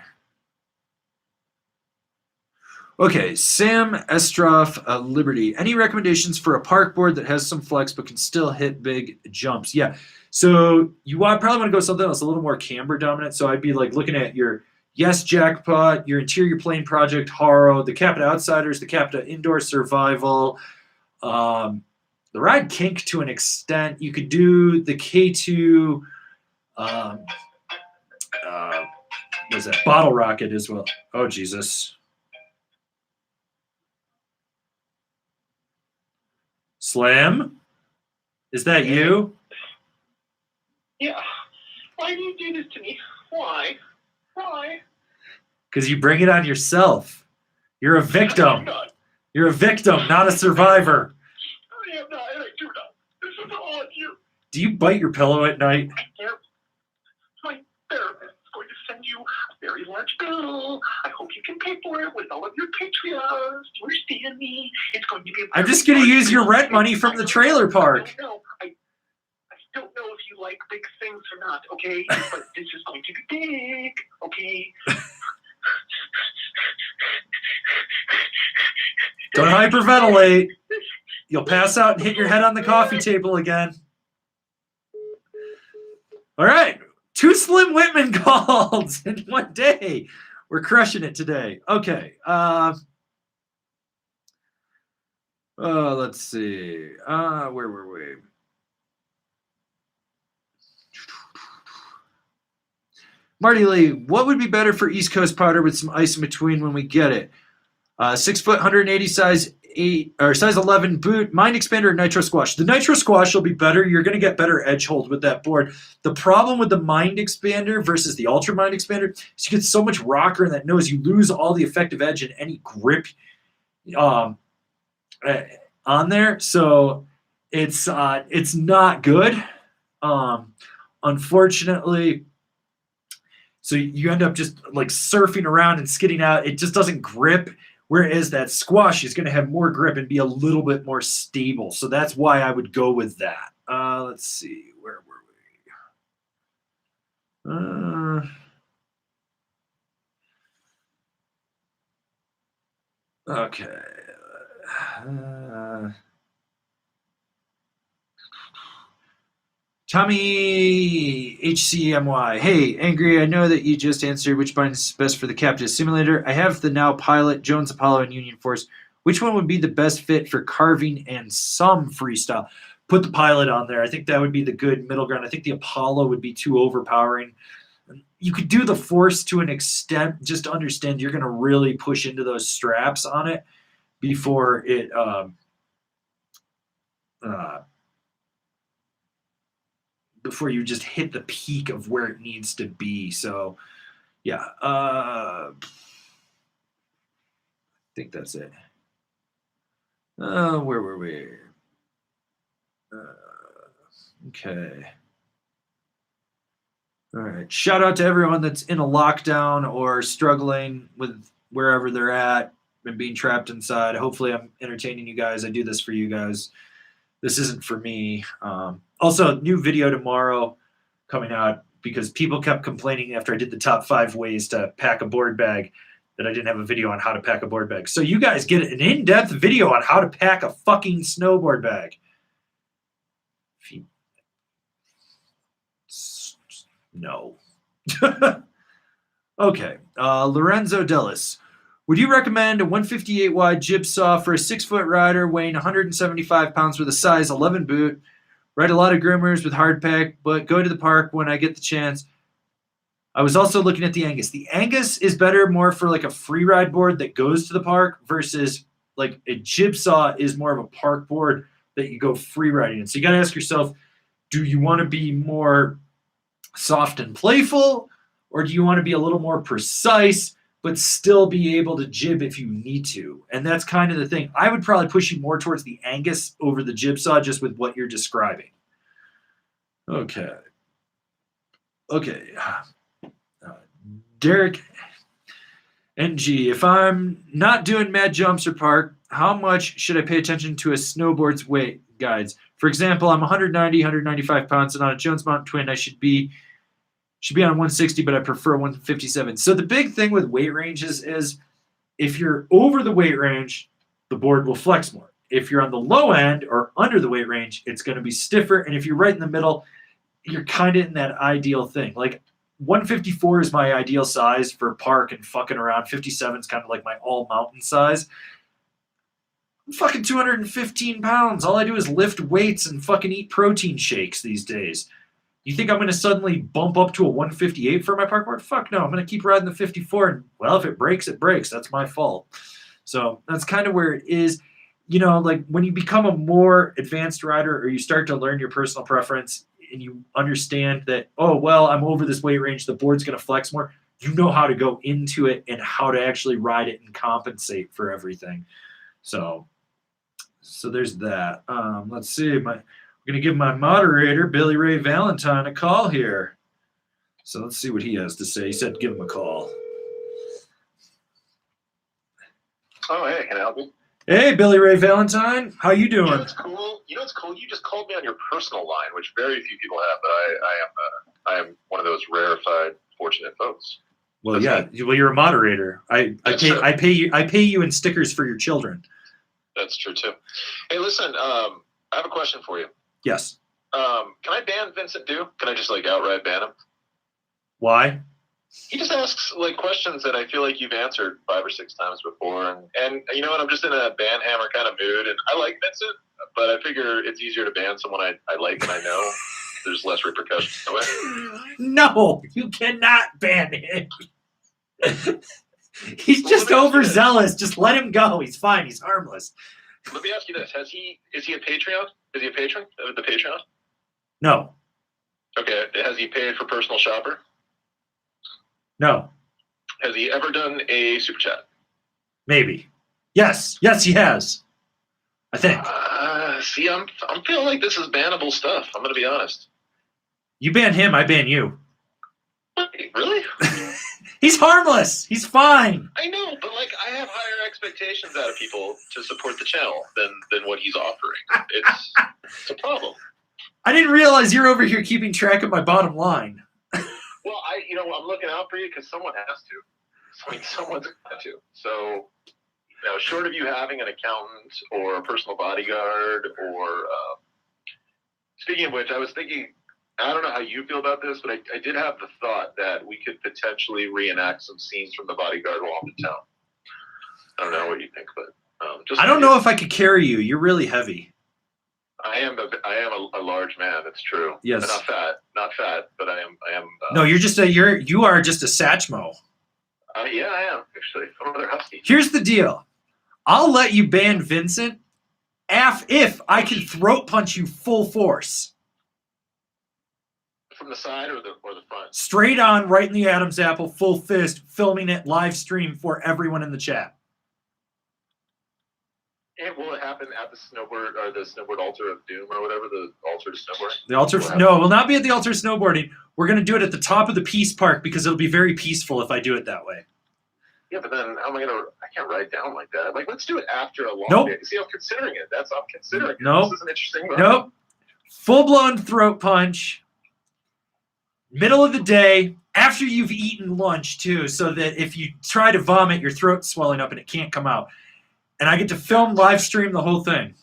Okay, Sam Estroff, Liberty. Any recommendations for a park board that has some flex but can still hit big jumps? Yeah. So you probably want to go something that's a little more camber dominant. So I'd be like looking at your Yes Jackpot, your Interior Plane Project, Haro, the Capita Outsiders, the Capita Indoor Survival, the Ride Kink to an extent. You could do the K2, what is that? Bottle Rocket as well. Oh, Jesus. Slam? Is that you? Yeah. Why do you do this to me? Why? Because you bring it on yourself. You're a victim. You're a victim, not a survivor. I am not. I do not. This is all on you. Do you bite your pillow at night? My therapist is going to send you a very large bill. I hope you can pay for it with all of your Patreons. You understand me? It's going to be. I'm just going to use your rent money from the trailer park. I don't know if you like big things or not, okay? But this is going to be big, okay? Don't hyperventilate. You'll pass out and hit your head on the coffee table again. All right. 2 Slim Whitman calls in one day. We're crushing it today. Okay. Let's see. Where were we? Marty Lee, what would be better for East Coast powder with some ice in between when we get it? 6 foot, 180 size 8 or size 11 boot, mind expander, or nitro squash. The nitro squash will be better. You're going to get better edge hold with that board. The problem with the mind expander versus the ultra mind expander is you get so much rocker in that nose, you lose all the effective edge and any grip on there. So it's not good. Unfortunately. So you end up just like surfing around and skidding out. It just doesn't grip. Whereas that squash is going to have more grip and be a little bit more stable. So that's why I would go with that. Let's see. Where were we? Okay. Tommy HCMY. Hey, Angry, I know that you just answered which bind is best for the captive simulator. I have the now Pilot, Jones Apollo, and Union Force. Which one would be the best fit for carving and some freestyle? Put the Pilot on there. I think that would be the good middle ground. I think the Apollo would be too overpowering. You could do the Force to an extent, just to understand you're going to really push into those straps on it before it before you just hit the peak of where it needs to be. So, yeah. I think that's it. Where were we? Okay. All right. Shout out to everyone that's in a lockdown or struggling with wherever they're at and being trapped inside. Hopefully I'm entertaining you guys. I do this for you guys. This isn't for me. Also, new video tomorrow coming out because people kept complaining after I did the top 5 ways to pack a board bag that I didn't have a video on how to pack a board bag. So you guys get an in-depth video on how to pack a fucking snowboard bag. No. Okay. Lorenzo Dellis. Would you recommend a 158 wide jigsaw for a 6-foot rider weighing 175 pounds with a size 11 boot? Ride a lot of groomers with hard pack, but go to the park when I get the chance. I was also looking at the Angus. The Angus is better more for like a free ride board that goes to the park versus like a jigsaw is more of a park board that you go free riding in. So you got to ask yourself, do you want to be more soft and playful, or do you want to be a little more precise but still be able to jib if you need to? And that's kind of the thing. I would probably push you more towards the Angus over the jigsaw just with what you're describing. Okay. Derek NG, if I'm not doing mad jumps or park, how much should I pay attention to a snowboard's weight guides? For example, I'm 190, 195 pounds, and on a Jones Mountain Twin, I should be on 160, but I prefer 157. So the big thing with weight ranges is if you're over the weight range, the board will flex more. If you're on the low end or under the weight range, it's going to be stiffer. And if you're right in the middle, you're kind of in that ideal thing. Like 154 is my ideal size for park and fucking around. 57 is kind of like my all mountain size. I'm fucking 215 pounds. All I do is lift weights and fucking eat protein shakes these days. You think I'm going to suddenly bump up to a 158 for my park board? Fuck no. I'm going to keep riding the 54. And, well, if it breaks, it breaks. That's my fault. So that's kind of where it is. You know, like when you become a more advanced rider or you start to learn your personal preference and you understand that, oh, well, I'm over this weight range, the board's going to flex more, you know how to go into it and how to actually ride it and compensate for everything. So there's that. Let's see. I'm going to give my moderator, Billy Ray Valentine, a call here. So let's see what he has to say. He said give him a call. Oh, hey, can I help you? Hey, Billy Ray Valentine. How you doing? You know, it's cool. You just called me on your personal line, which very few people have, but I am one of those rarefied, fortunate folks. Well, that's Well, you're a moderator. I pay you in stickers for your children. That's true too. Hey, listen, I have a question for you. Yes. Can I ban Vincent Dew? Can I just outright ban him? Why? He just asks questions that I feel like you've answered 5 or 6 times before, and you know what? I'm just in a ban hammer kind of mood, and I like Vincent, but I figure it's easier to ban someone I like and I know. There's less repercussions. No, you cannot ban him. He's Well, just let me ask you this. overzealous. Just let him go. He's fine. He's harmless. Let me ask you this: is he a Patreon? Is he a patron of the Patreon? No. Okay. Has he paid for personal shopper? No. Has he ever done a super chat? Maybe. Yes. Yes, he has. I think. See, I'm feeling like this is bannable stuff. I'm going to be honest. You ban him, I ban you. Wait, really? He's harmless. He's fine. I know, but like I have higher expectations out of people to support the channel than what he's offering. It's a problem. I didn't realize you're over here keeping track of my bottom line. Well, I'm looking out for you because someone has to. I mean, someone's got to. So, short of you having an accountant or a personal bodyguard or, speaking of which, I was thinking, I don't know how you feel about this, but I did have the thought that we could potentially reenact some scenes from The Bodyguard while I'm in town. I don't know what you think, but I don't know if I could carry you. You're really heavy. I am a large man. That's true. Yes. Not fat, but I am. No, you are just a Satchmo. Yeah, I am actually. I'm another husky. Here's the deal. I'll let you ban Vincent if I can throat punch you full force. From the side or the front? Straight on, right in the Adam's apple, full fist, filming it live stream for everyone in the chat. And will it happen at the snowboard altar of doom or whatever, the altar to snowboard? The altar? No, it will not be at the altar of snowboarding. We're going to do it at the top of the Peace Park because it'll be very peaceful if I do it that way. Yeah, but then how am I can't ride down like that. Like, let's do it after a long Nope. day. See, I'm considering it. I'm considering it. Nope. This is an interesting one. Nope. Full-blown throat punch. Middle of the day, after you've eaten lunch too, so that if you try to vomit, your throat's swelling up and it can't come out. And I get to film, live stream the whole thing.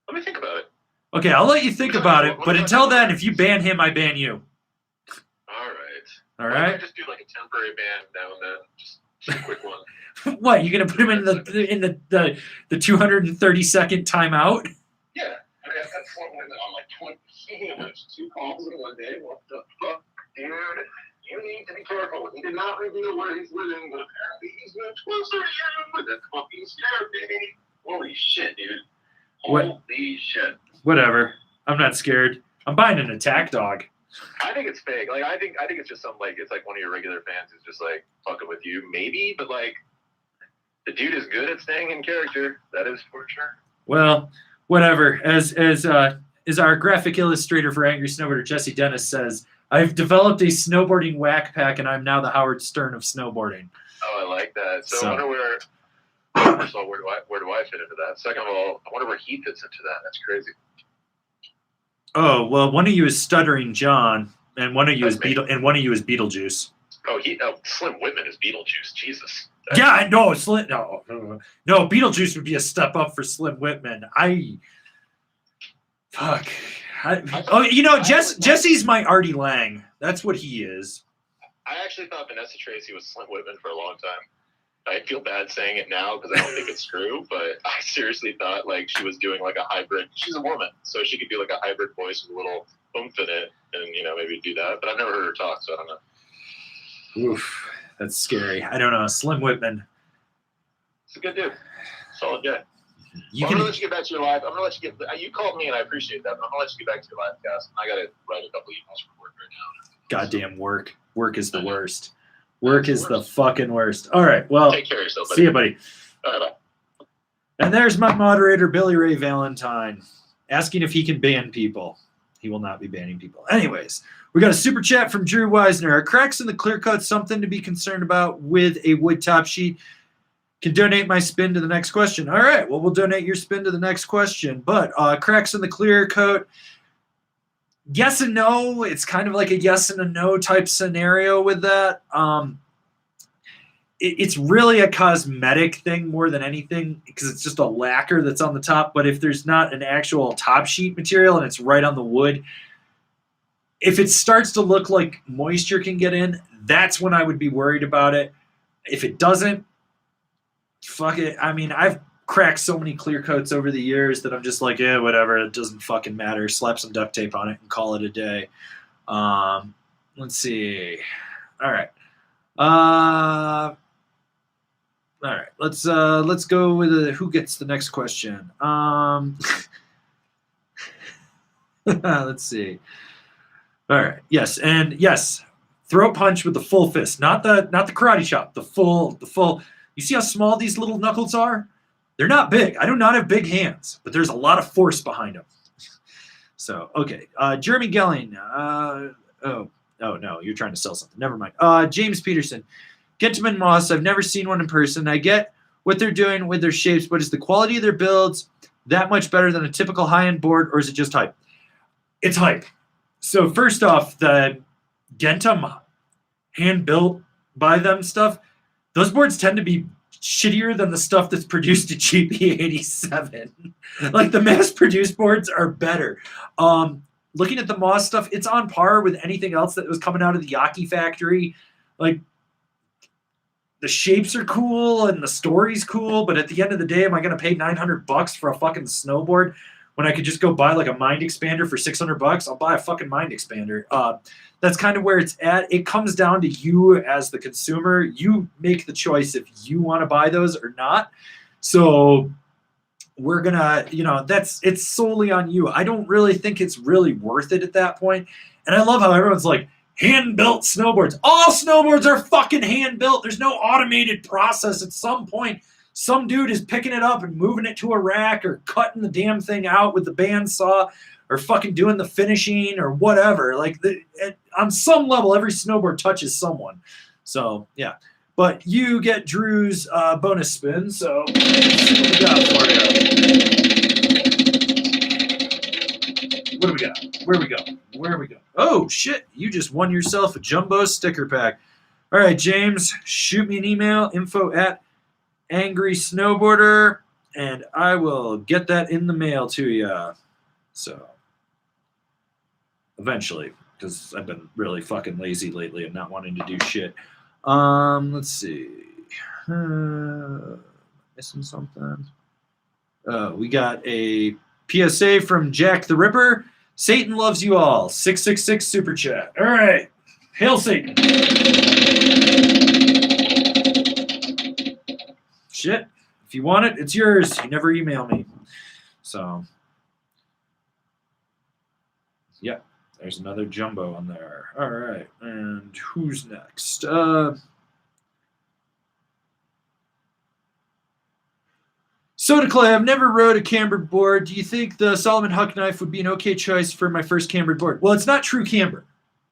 Let me think about it. Okay, I'll let you think about it, but until then, if you ban him, I ban you. All right. All Why don't right? I just do like a temporary ban now and then, just a quick one. What, you gonna put him in the 230-second timeout? Yeah. I mean, I've got someone on like 20 2 calls in one day. What the fuck, dude? You need to be careful. He did not reveal where he's living, but apparently he's moved closer to you. That's fucking scary. Holy shit, dude. Holy shit. Whatever. I'm not scared. I'm buying an attack dog. I think it's fake. Like I think it's just some it's like one of your regular fans who's just like fucking with you, maybe, but like the dude is good at staying in character. That is for sure. Well, whatever. As our graphic illustrator for Angry Snowboarder, Jesse Dennis, says, I've developed a snowboarding whack pack, and I'm now the Howard Stern of snowboarding. Oh, I like that. So I wonder where. First of all, where do I fit into that? Second of all, I wonder where he fits into that. That's crazy. Oh well, one of you is Stuttering John, and one of you is Beetlejuice. Oh, Slim Whitman is Beetlejuice. Jesus. Yeah, no, no, Beetlejuice would be a step up for Slim Whitman. Jesse's my Artie Lang. That's what he is. I actually thought Vanessa Tracy was Slim Whitman for a long time. I feel bad saying it now because I don't think it's true, but I seriously thought like she was doing like a hybrid. She's a woman, so she could do like a hybrid voice with a little oomph in it, and maybe do that. But I've never heard her talk, so I don't know. Oof, that's scary. I don't know. Slim Whitman. It's a good dude. Solid guy. I'm gonna let you get back to your live. I'm gonna let you get. You called me, and I appreciate that. But I'm gonna let you get back to your live cast. I gotta write a couple emails for work right now. Goddamn work. Work is the worst. Work is the fucking worst. All right. Well, take care of yourself, buddy. See you, buddy. All right, bye. And there's my moderator, Billy Ray Valentine, asking if he can ban people. He will not be banning people. Anyways, we got a super chat from Drew Wisner. Are cracks in the clear coat something to be concerned about with a wood top sheet? Can donate my spin to the next question. All right. Well, we'll donate your spin to the next question. But cracks in the clear coat, yes and no. It's kind of like a yes and a no type scenario with that. It's really a cosmetic thing more than anything because it's just a lacquer that's on the top. But if there's not an actual top sheet material and it's right on the wood, if it starts to look like moisture can get in, that's when I would be worried about it. If it doesn't, fuck it. I mean, I've cracked so many clear coats over the years that I'm just like, yeah, whatever. It doesn't fucking matter. Slap some duct tape on it and call it a day. Let's see. All right. All right, let's go with who gets the next question. Let's see. All right. Yes, and yes, throat punch with the full fist, not the karate chop, the full. You see how small these little knuckles are? They're not big. I do not have big hands, but there's a lot of force behind them. So okay, Jeremy Gelling. Oh no, you're trying to sell something. Never mind. James Peterson, Gentleman Moss. I've never seen one in person. I get what they're doing with their shapes, but is the quality of their builds that much better than a typical high-end board, or is it just hype? It's hype. So first off, the Gentum hand built by them stuff, those boards tend to be shittier than the stuff that's produced at GP87. Like the mass produced boards are better. Looking at the Moss stuff, it's on par with anything else that was coming out of the Yaki factory. Like the shapes are cool and the story's cool, but at the end of the day, am I going to pay $900 for a fucking snowboard when I could just go buy like a mind expander for $600? I'll buy a fucking mind expander. That's kind of where it's at. It comes down to you as the consumer. You make the choice if you want to buy those or not. So we're gonna, it's solely on you. I don't really think it's really worth it at that point. And I love how everyone's like, hand-built snowboards. All snowboards are fucking hand-built. There's no automated process. At some point, some dude is picking it up and moving it to a rack or cutting the damn thing out with the bandsaw or fucking doing the finishing or whatever. Like, on some level, every snowboard touches someone. So, yeah. But you get Drew's bonus spin, so let's see what we got for you. What do we got? Where we go? Oh, shit. You just won yourself a jumbo sticker pack. All right, James, shoot me an email, info@Angry Snowboarder, and I will get that in the mail to you. So, eventually, because I've been really fucking lazy lately and not wanting to do shit. Let's see. Missing something. We got a PSA from Jack the Ripper. Satan loves you all. 666 super chat. All right. Hail Satan. Shit. If you want it, it's yours. You never email me. So, yeah. There's another jumbo on there. All right. And who's next? Soda Clay, I've never rode a cambered board. Do you think the Solomon Huck knife would be an okay choice for my first cambered board? Well, it's not true camber.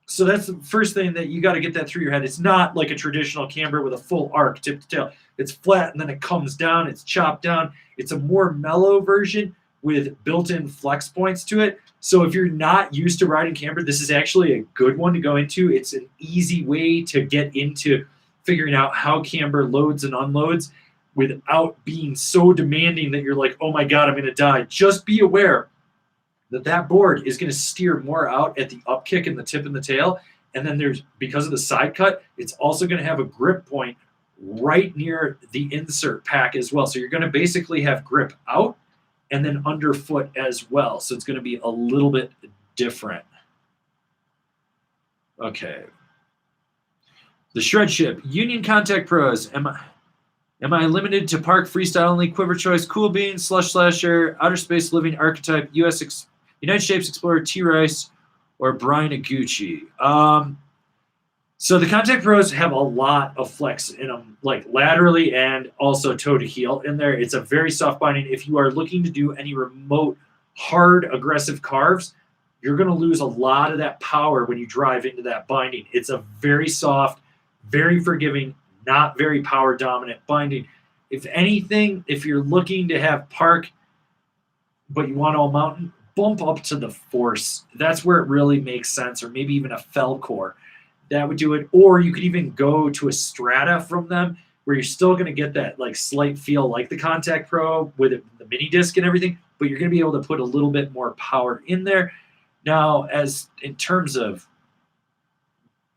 So that's the first thing that you got to get that through your head. It's not like a traditional camber with a full arc tip to tail. It's flat and then it comes down. It's chopped down. It's a more mellow version with built-in flex points to it. So if you're not used to riding camber, this is actually a good one to go into. It's an easy way to get into figuring out how camber loads and unloads without being so demanding that you're like, oh my God, I'm going to die. Just be aware that that board is going to steer more out at the up kick and the tip and the tail. And then there's, because of the side cut, it's also going to have a grip point right near the insert pack as well. So you're going to basically have grip out and then underfoot as well. So it's going to be a little bit different. Okay. The Shred Ship. Union Contact Pros. Am I limited to park freestyle only? Quiver Choice, Cool Beans, Slush Slasher, Outer Space Living Archetype, United Shapes Explorer, T-Rice, or Brian Aguchi? So the Contact Pros have a lot of flex in them, like laterally and also toe to heel in there. It's a very soft binding. If you are looking to do any remote, hard, aggressive carves, you're going to lose a lot of that power when you drive into that binding. It's a very soft, very forgiving, not very power dominant binding. If anything, if you're looking to have park, but you want all mountain, bump up to the Force. That's where it really makes sense, or maybe even a Felcore. That would do it. Or you could even go to a Strata from them, where you're still going to get that like slight feel like the Contact Pro with the mini disc and everything, but you're going to be able to put a little bit more power in there. Now, as in terms of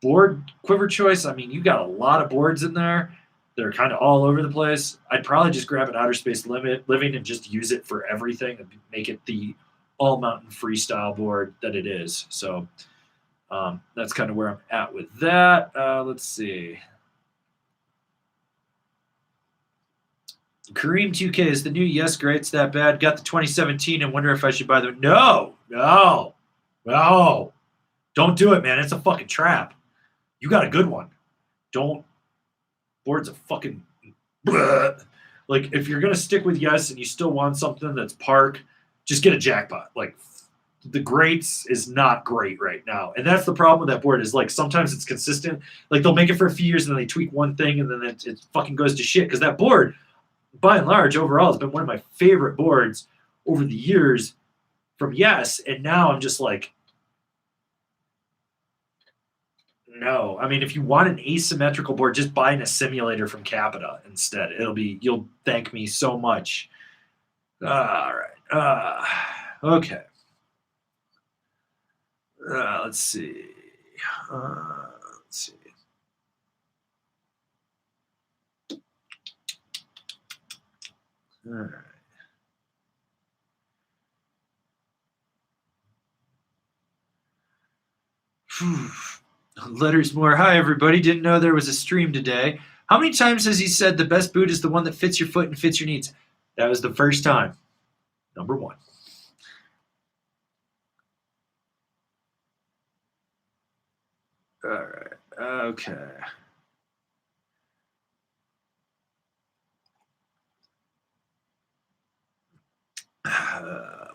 board quiver choice, I mean, you got a lot of boards in there. They're kind of all over the place. I'd probably just grab an Outer Space Living and just use it for everything and make it the all-mountain freestyle board that it is. So that's kind of where I'm at with that. Let's see. Kareem 2K is the new Yes Great's that bad. Got the 2017 and wonder if I should buy them. No. Don't do it, man. It's a fucking trap. You got a good one. Don't. Board's a fucking. Like, if you're going to stick with Yes and you still want something that's park, just get a jackpot. Like, the Greats is not great right now. And that's the problem with that board is, like, sometimes it's consistent. Like, they'll make it for a few years and then they tweak one thing and then it fucking goes to shit. Because that board, by and large, overall, has been one of my favorite boards over the years from Yes. And now I'm just like, no. I mean, if you want an asymmetrical board, just buy a simulator from Capita instead. You'll thank me so much. All right. Okay. Let's see. All right. Letters more. Hi, everybody. Didn't know there was a stream today. How many times has he said the best boot is the one that fits your foot and fits your needs? That was the first time. Number one. All right. Okay.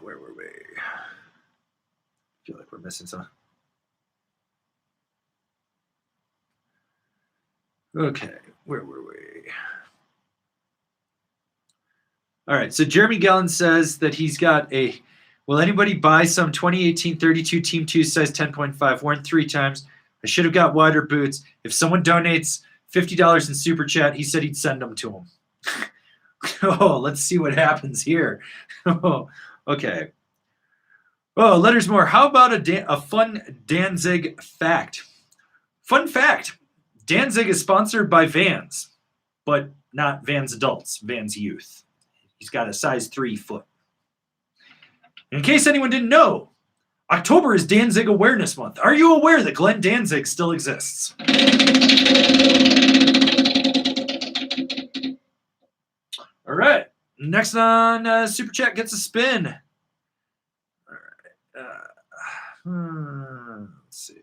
Where were we? I feel like we're missing something. Okay, where were we? All right, so Jeremy Gallen says that he's got a, will anybody buy some 2018 32 Team 2 size 10.5? Worn 3 times. I should have got wider boots. If someone donates $50 in Super Chat, he said he'd send them to him. Oh, let's see what happens here. Oh, okay. Oh, letters more. How about a fun Danzig fact? Fun fact. Danzig is sponsored by Vans, but not Vans adults, Vans youth. He's got a size 3 foot. In case anyone didn't know, October is Danzig Awareness Month. Are you aware that Glenn Danzig still exists? All right. Next on Super Chat gets a spin. All right. Let's see.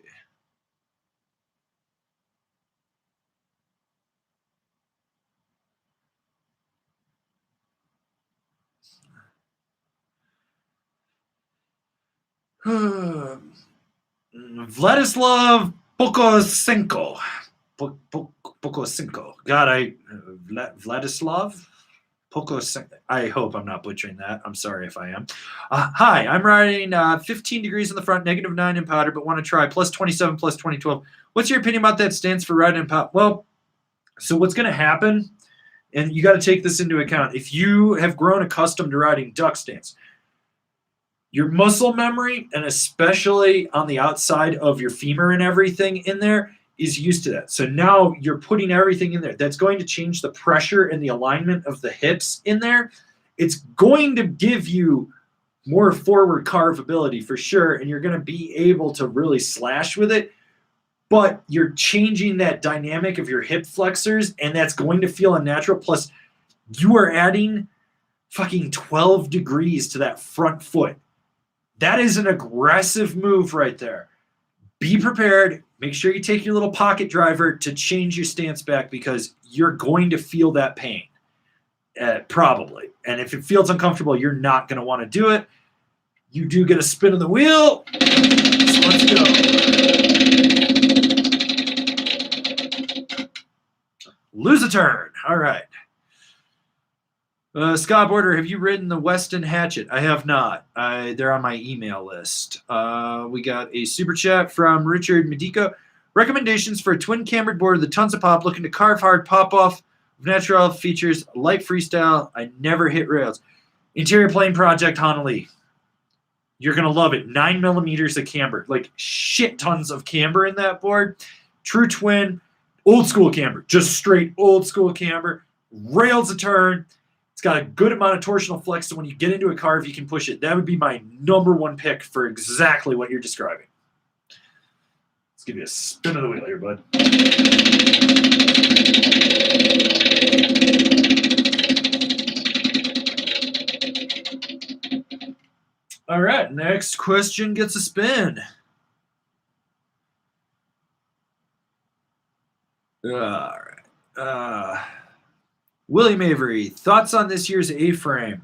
Vladislav Pokosenko. Pokosenko. God, Vladislav Pokosenko. I hope I'm not butchering that. I'm sorry if I am. Hi, I'm riding 15 degrees in the front, -9 in powder, but want to try plus 27, plus 2012. What's your opinion about that stance for riding in powder? Well, so what's going to happen, and you got to take this into account, if you have grown accustomed to riding duck stance, your muscle memory, and especially on the outside of your femur and everything in there, is used to that. So now you're putting everything in there. That's going to change the pressure and the alignment of the hips in there. It's going to give you more forward carvability for sure, and you're going to be able to really slash with it. But you're changing that dynamic of your hip flexors, and that's going to feel unnatural. Plus, you are adding fucking 12 degrees to that front foot. That is an aggressive move right there. Be prepared. Make sure you take your little pocket driver to change your stance back because you're going to feel that pain, probably. And if it feels uncomfortable, you're not going to want to do it. You do get a spin of the wheel. So let's go. Lose a turn. All right. Snowboarder, have you ridden the Weston Hatchet? I have not. They're on my email list. We got a super chat from Richard Medico. Recommendations for a twin cambered board with tons of pop, looking to carve hard, pop off of natural features, light freestyle. I never hit rails. Interior plane project, Honolulu. You're going to love it. 9 millimeters of camber. Like shit tons of camber in that board. True twin, old school camber. Just straight old school camber. Rails a turn. It's got a good amount of torsional flex, so when you get into a carve, you can push it. That would be my number one pick for exactly what you're describing. Let's give you a spin of the wheel here, bud. All right, next question gets a spin. All right. William Avery, thoughts on this year's A-frame?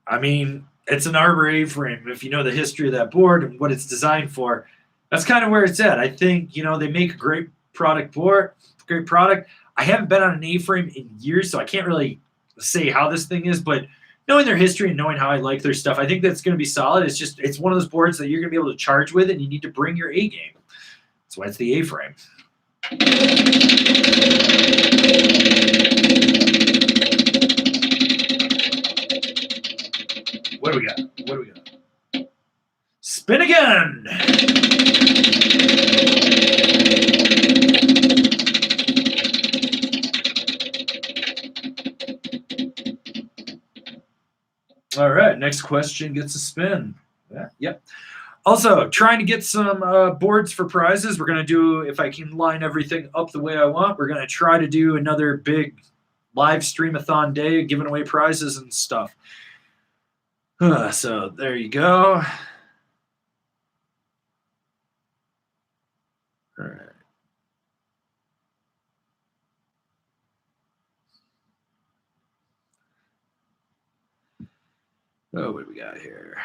I mean, it's an Arbor A-frame. If you know the history of that board and what it's designed for, that's kind of where it's at. I think, they make a great product board, great product. I haven't been on an A-frame in years, so I can't really say how this thing is, but knowing their history and knowing how I like their stuff, I think that's going to be solid. It's one of those boards that you're going to be able to charge with, and you need to bring your A game. That's why it's the A-frame. What do we got? Spin again! All right, next question gets a spin. Yeah, yep. Also, trying to get some boards for prizes. We're going to do, if I can line everything up the way I want, we're going to try to do another big live stream-a-thon day, giving away prizes and stuff. So there you go. All right. Oh, what do we got here?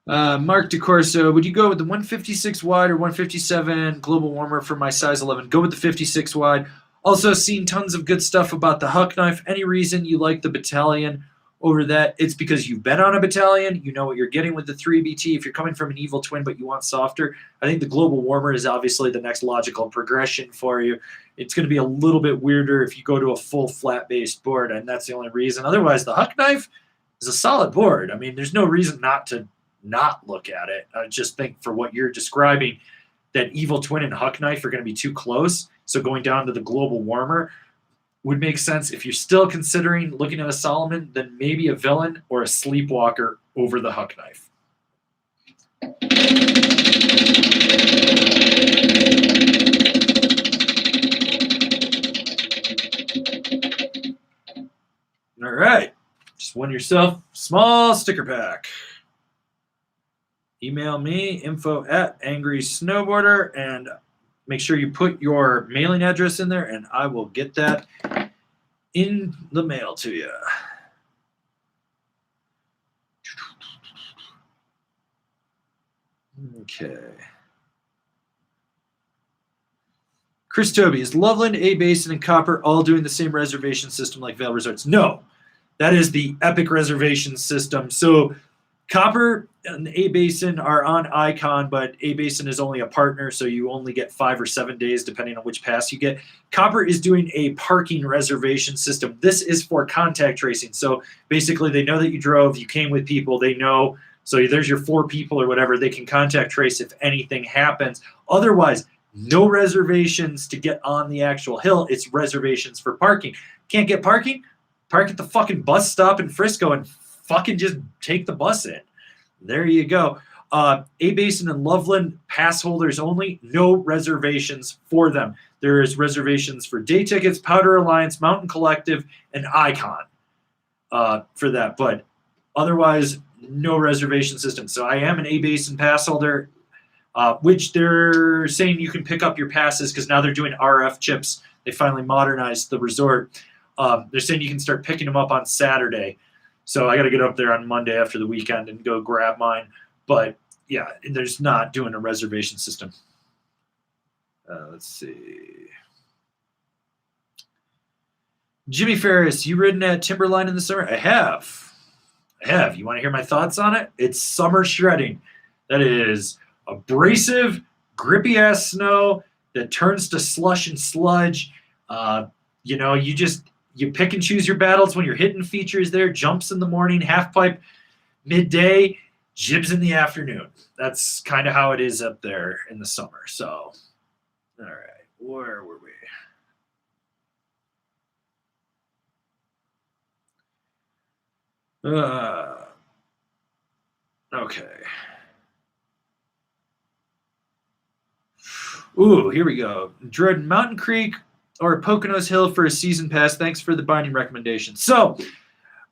Mark DeCorso, would you go with the 156 wide or 157 global warmer for my size 11? Go with the 56 wide. Also seen tons of good stuff about the Huck knife. Any reason you like the Battalion over that? It's because you've been on a Battalion. You know what you're getting with the 3BT. If you're coming from an Evil Twin but you want softer, I think the global warmer is obviously the next logical progression for you. It's going to be a little bit weirder if you go to a full flat-based board, and that's the only reason. Otherwise, the Huck knife is a solid board. I mean, there's no reason not to not look at it. I just think for what you're describing, that Evil Twin and Huck knife are going to be too close. So going down to the global warmer would make sense. If you're still considering looking at a Solomon, then maybe a Villain or a Sleepwalker over the Huck knife. All right. Just won yourself a small sticker pack. Email me, info@angrysnowboarder, and make sure you put your mailing address in there, and I will get that in the mail to you. Okay. Chris Toby, is Loveland, A Basin, and Copper all doing the same reservation system like Vail Resorts? No. That is the Epic reservation system. So Copper and A Basin are on Icon, but A Basin is only a partner, so you only get 5 or 7 days depending on which pass you get. Copper is doing a parking reservation system. This is for contact tracing. So basically, they know that you drove, you came with people, they know. So there's your 4 people or whatever. They can contact trace if anything happens. Otherwise, no reservations to get on the actual hill. It's reservations for parking. Can't get parking? Park at the fucking bus stop in Frisco and fucking just take the bus in. There you go. A Basin and Loveland pass holders only. No reservations for them. There is reservations for day tickets, Powder Alliance, Mountain Collective, and Icon for that. But otherwise, no reservation system. So I am an A Basin pass holder, which they're saying you can pick up your passes because now they're doing RF chips. They finally modernized the resort. They're saying you can start picking them up on Saturday. So I got to get up there on Monday after the weekend and go grab mine. But yeah, there's not doing a reservation system. Let's see. Jimmy Ferris, you ridden at Timberline in the summer? I have. You want to hear my thoughts on it? It's summer shredding. That is abrasive, grippy-ass snow that turns to slush and sludge. You pick and choose your battles when you're hitting features there. Jumps in the morning, half pipe midday, jibs in the afternoon. That's kind of how it is up there in the summer. So, all right, where were we? Okay. Ooh, here we go. Dread Mountain Creek or Poconos Hill for a season pass. Thanks for the binding recommendation. So,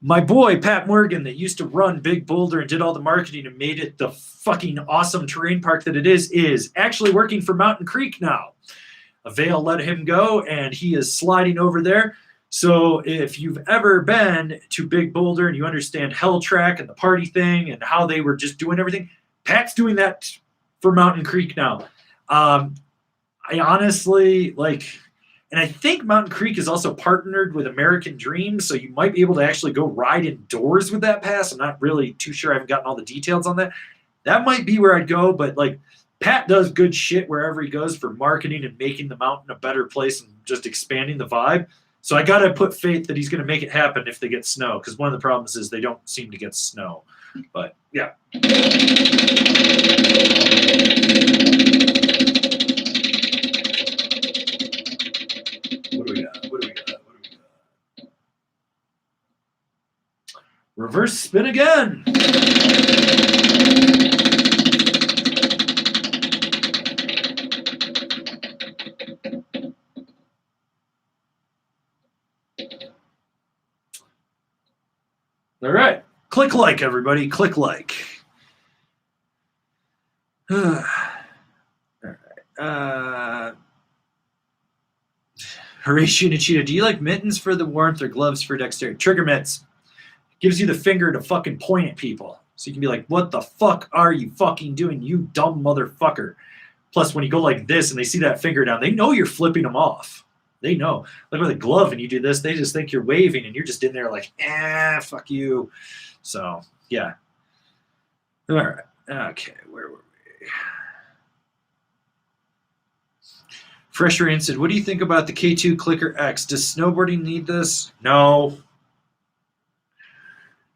my boy Pat Morgan, that used to run Big Boulder and did all the marketing and made it the fucking awesome terrain park that it is actually working for Mountain Creek now. Avail let him go, and he is sliding over there. So if you've ever been to Big Boulder and you understand Hell Track and the party thing and how they were just doing everything, Pat's doing that for Mountain Creek now. I honestly like, and I think Mountain Creek is also partnered with American Dream, so you might be able to actually go ride indoors with that pass. I'm not really too sure. I haven't gotten all the details on that. That might be where I'd go, but like Pat does good shit wherever he goes for marketing and making the mountain a better place and just expanding the vibe. So I got to put faith that he's going to make it happen if they get snow, because one of the problems is they don't seem to get snow. But yeah. What do we got? Reverse spin again. All right. Click like, everybody. Click like. All right. Horatio Nichita, do you like mittens for the warmth or gloves for dexterity? Trigger mitts. Gives you the finger to fucking point at people. So you can be like, what the fuck are you fucking doing, you dumb motherfucker? Plus, when you go like this and they see that finger down, they know you're flipping them off. They know. Like with a glove and you do this, they just think you're waving and you're just in there like, fuck you. So, yeah. All right. Okay, where were we? Fresh Rain said, what do you think about the K2 Clicker X? Does snowboarding need this? No.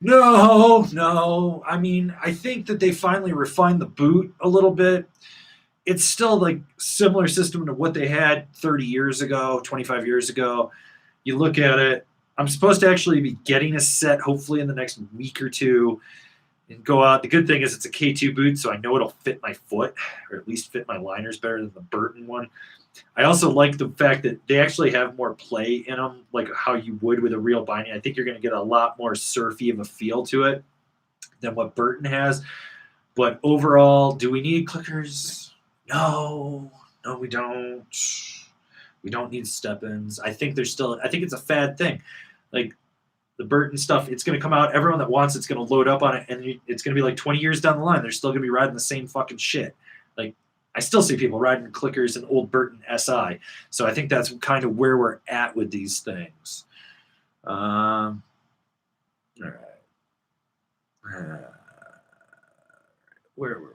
I mean, I think that they finally refined the boot a little bit. It's still like similar system to what they had 30 years ago, 25 years ago. You look at it. I'm supposed to actually be getting a set hopefully in the next week or two and go out. The good thing is it's a K2 boot, so I know it'll fit my foot, or at least fit my liners better than the Burton one. I also like the fact that they actually have more play in them, like how you would with a real binding. I think you're going to get a lot more surfy of a feel to it than what Burton has. But overall, do we need clickers? No, we don't. We don't need step-ins. I think it's a fad thing. Like the Burton stuff, it's going to come out. Everyone that wants it's going to load up on it, and it's going to be like 20 years down the line. They're still going to be riding the same fucking shit. Like, I still see people riding clickers and old Burton SI. So I think that's kind of where we're at with these things. All right. Where were we?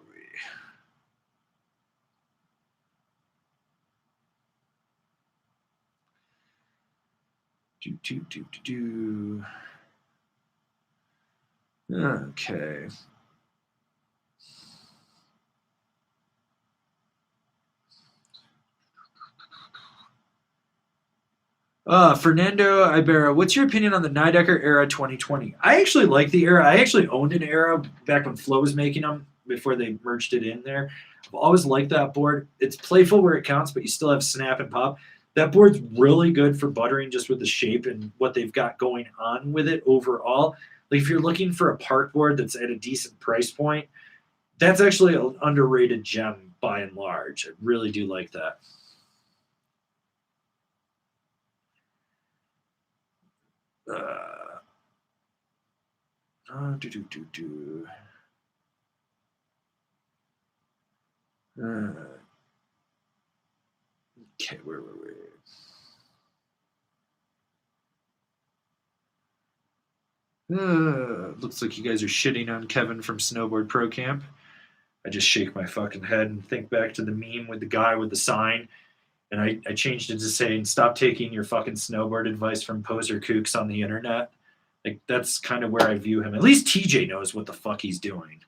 Okay. Fernando Ibarra, what's your opinion on the Nidecker Era 2020? I actually like the Era. I actually owned an Era back when Flo was making them before they merged it in there. I've always liked that board. It's playful where it counts, but you still have snap and pop. That board's really good for buttering just with the shape and what they've got going on with it overall. Like if you're looking for a park board that's at a decent price point, that's actually an underrated gem by and large. I really do like that. Okay, where were we? Looks like you guys are shitting on Kevin from Snowboard Pro Camp. I just shake my fucking head and think back to the meme with the guy with the sign. And I changed it to saying, stop taking your fucking snowboard advice from poser kooks on the internet. Like, that's kind of where I view him. At least TJ knows what the fuck he's doing.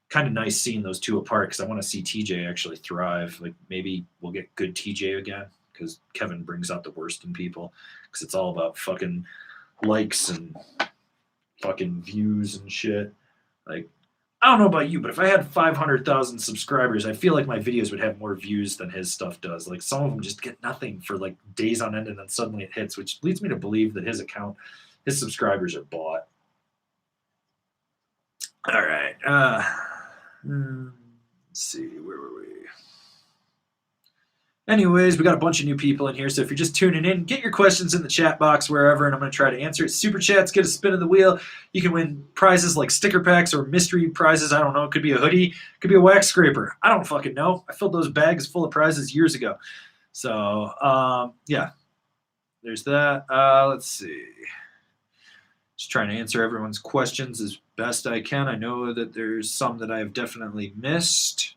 Kind of nice seeing those two apart because I want to see TJ actually thrive. Like, maybe we'll get good TJ again because Kevin brings out the worst in people because it's all about fucking likes and fucking views and shit. Like, I don't know about you, but if I had 500,000 subscribers, I feel like my videos would have more views than his stuff does. Like some of them just get nothing for like days on end, and then suddenly it hits, which leads me to believe that his subscribers are bought. All right. Let's see, where were we? Anyways, we got a bunch of new people in here, so if you're just tuning in, get your questions in the chat box wherever, and I'm going to try to answer it. Super chats, get a spin of the wheel. You can win prizes like sticker packs or mystery prizes. I don't know. It could be a hoodie. It could be a wax scraper. I don't fucking know. I filled those bags full of prizes years ago. So, yeah. There's that. Let's see. Just trying to answer everyone's questions as best I can. I know that there's some that I've definitely missed.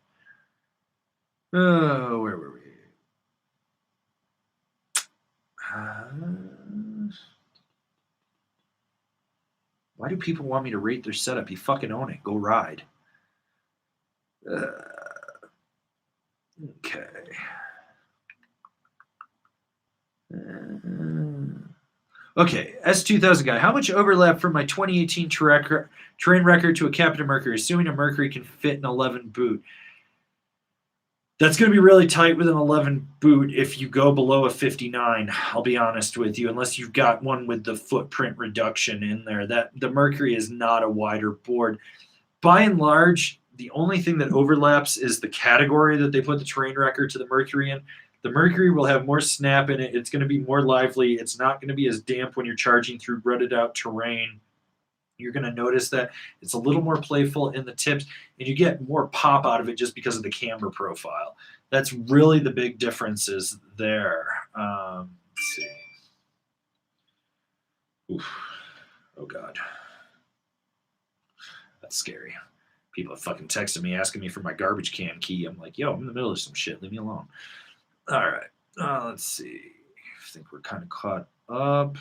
Where were we? Why do people want me to rate their setup? You fucking own it. Go ride. Okay. Okay, S2000 guy. How much overlap from my 2018 terrain record to a Captain Mercury, assuming a Mercury can fit an 11 boot? That's going to be really tight with an 11 boot if you go below a 59, I'll be honest with you, unless you've got one with the footprint reduction in there. The Mercury is not a wider board. By and large, the only thing that overlaps is the category that they put the terrain record to the Mercury in. The Mercury will have more snap in it. It's going to be more lively. It's not going to be as damp when you're charging through rutted out terrain. You're going to notice that it's a little more playful in the tips, and you get more pop out of it just because of the camber profile. That's really the big differences there. Let's see. Oof. Oh, God. That's scary. People have fucking texted me asking me for my garbage can key. I'm like, yo, I'm in the middle of some shit. Leave me alone. All right. Let's see. I think we're kind of caught up.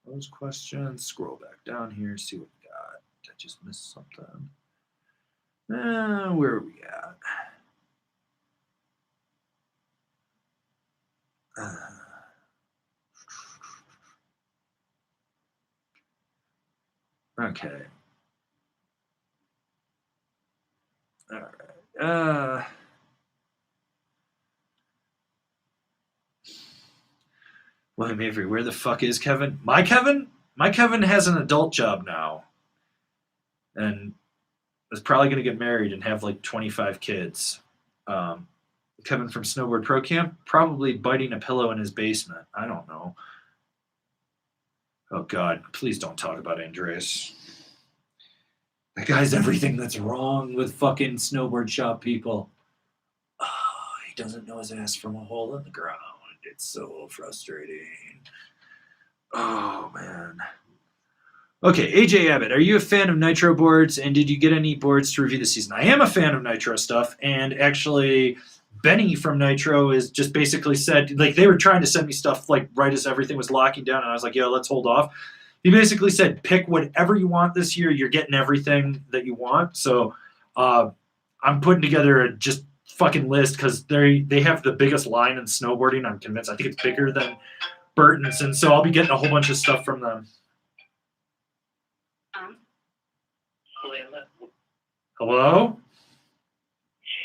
Those questions. Scroll back down here, see what we got. Did I just miss something? Where are we at? Okay. All right. William Avery, where the fuck is Kevin? My Kevin? My Kevin has an adult job now. And is probably going to get married and have like 25 kids. Kevin from Snowboard Pro Camp, probably biting a pillow in his basement. I don't know. Oh, God. Please don't talk about Andreas. That guy's everything that's wrong with fucking snowboard shop people. Oh, he doesn't know his ass from a hole in the ground. It's so frustrating. Oh, man. Okay, AJ Abbott, are you a fan of Nitro boards, and did you get any boards to review this season? I am a fan of Nitro stuff, and actually, Benny from Nitro is just basically said, like, they were trying to send me stuff, like, right as everything was locking down, and I was like, yo, let's hold off. He basically said, pick whatever you want this year. You're getting everything that you want. So I'm putting together a just fucking list because they have the biggest line in snowboarding. I'm convinced. I think it's bigger than Burton's, and so I'll be getting a whole bunch of stuff from them. Hello?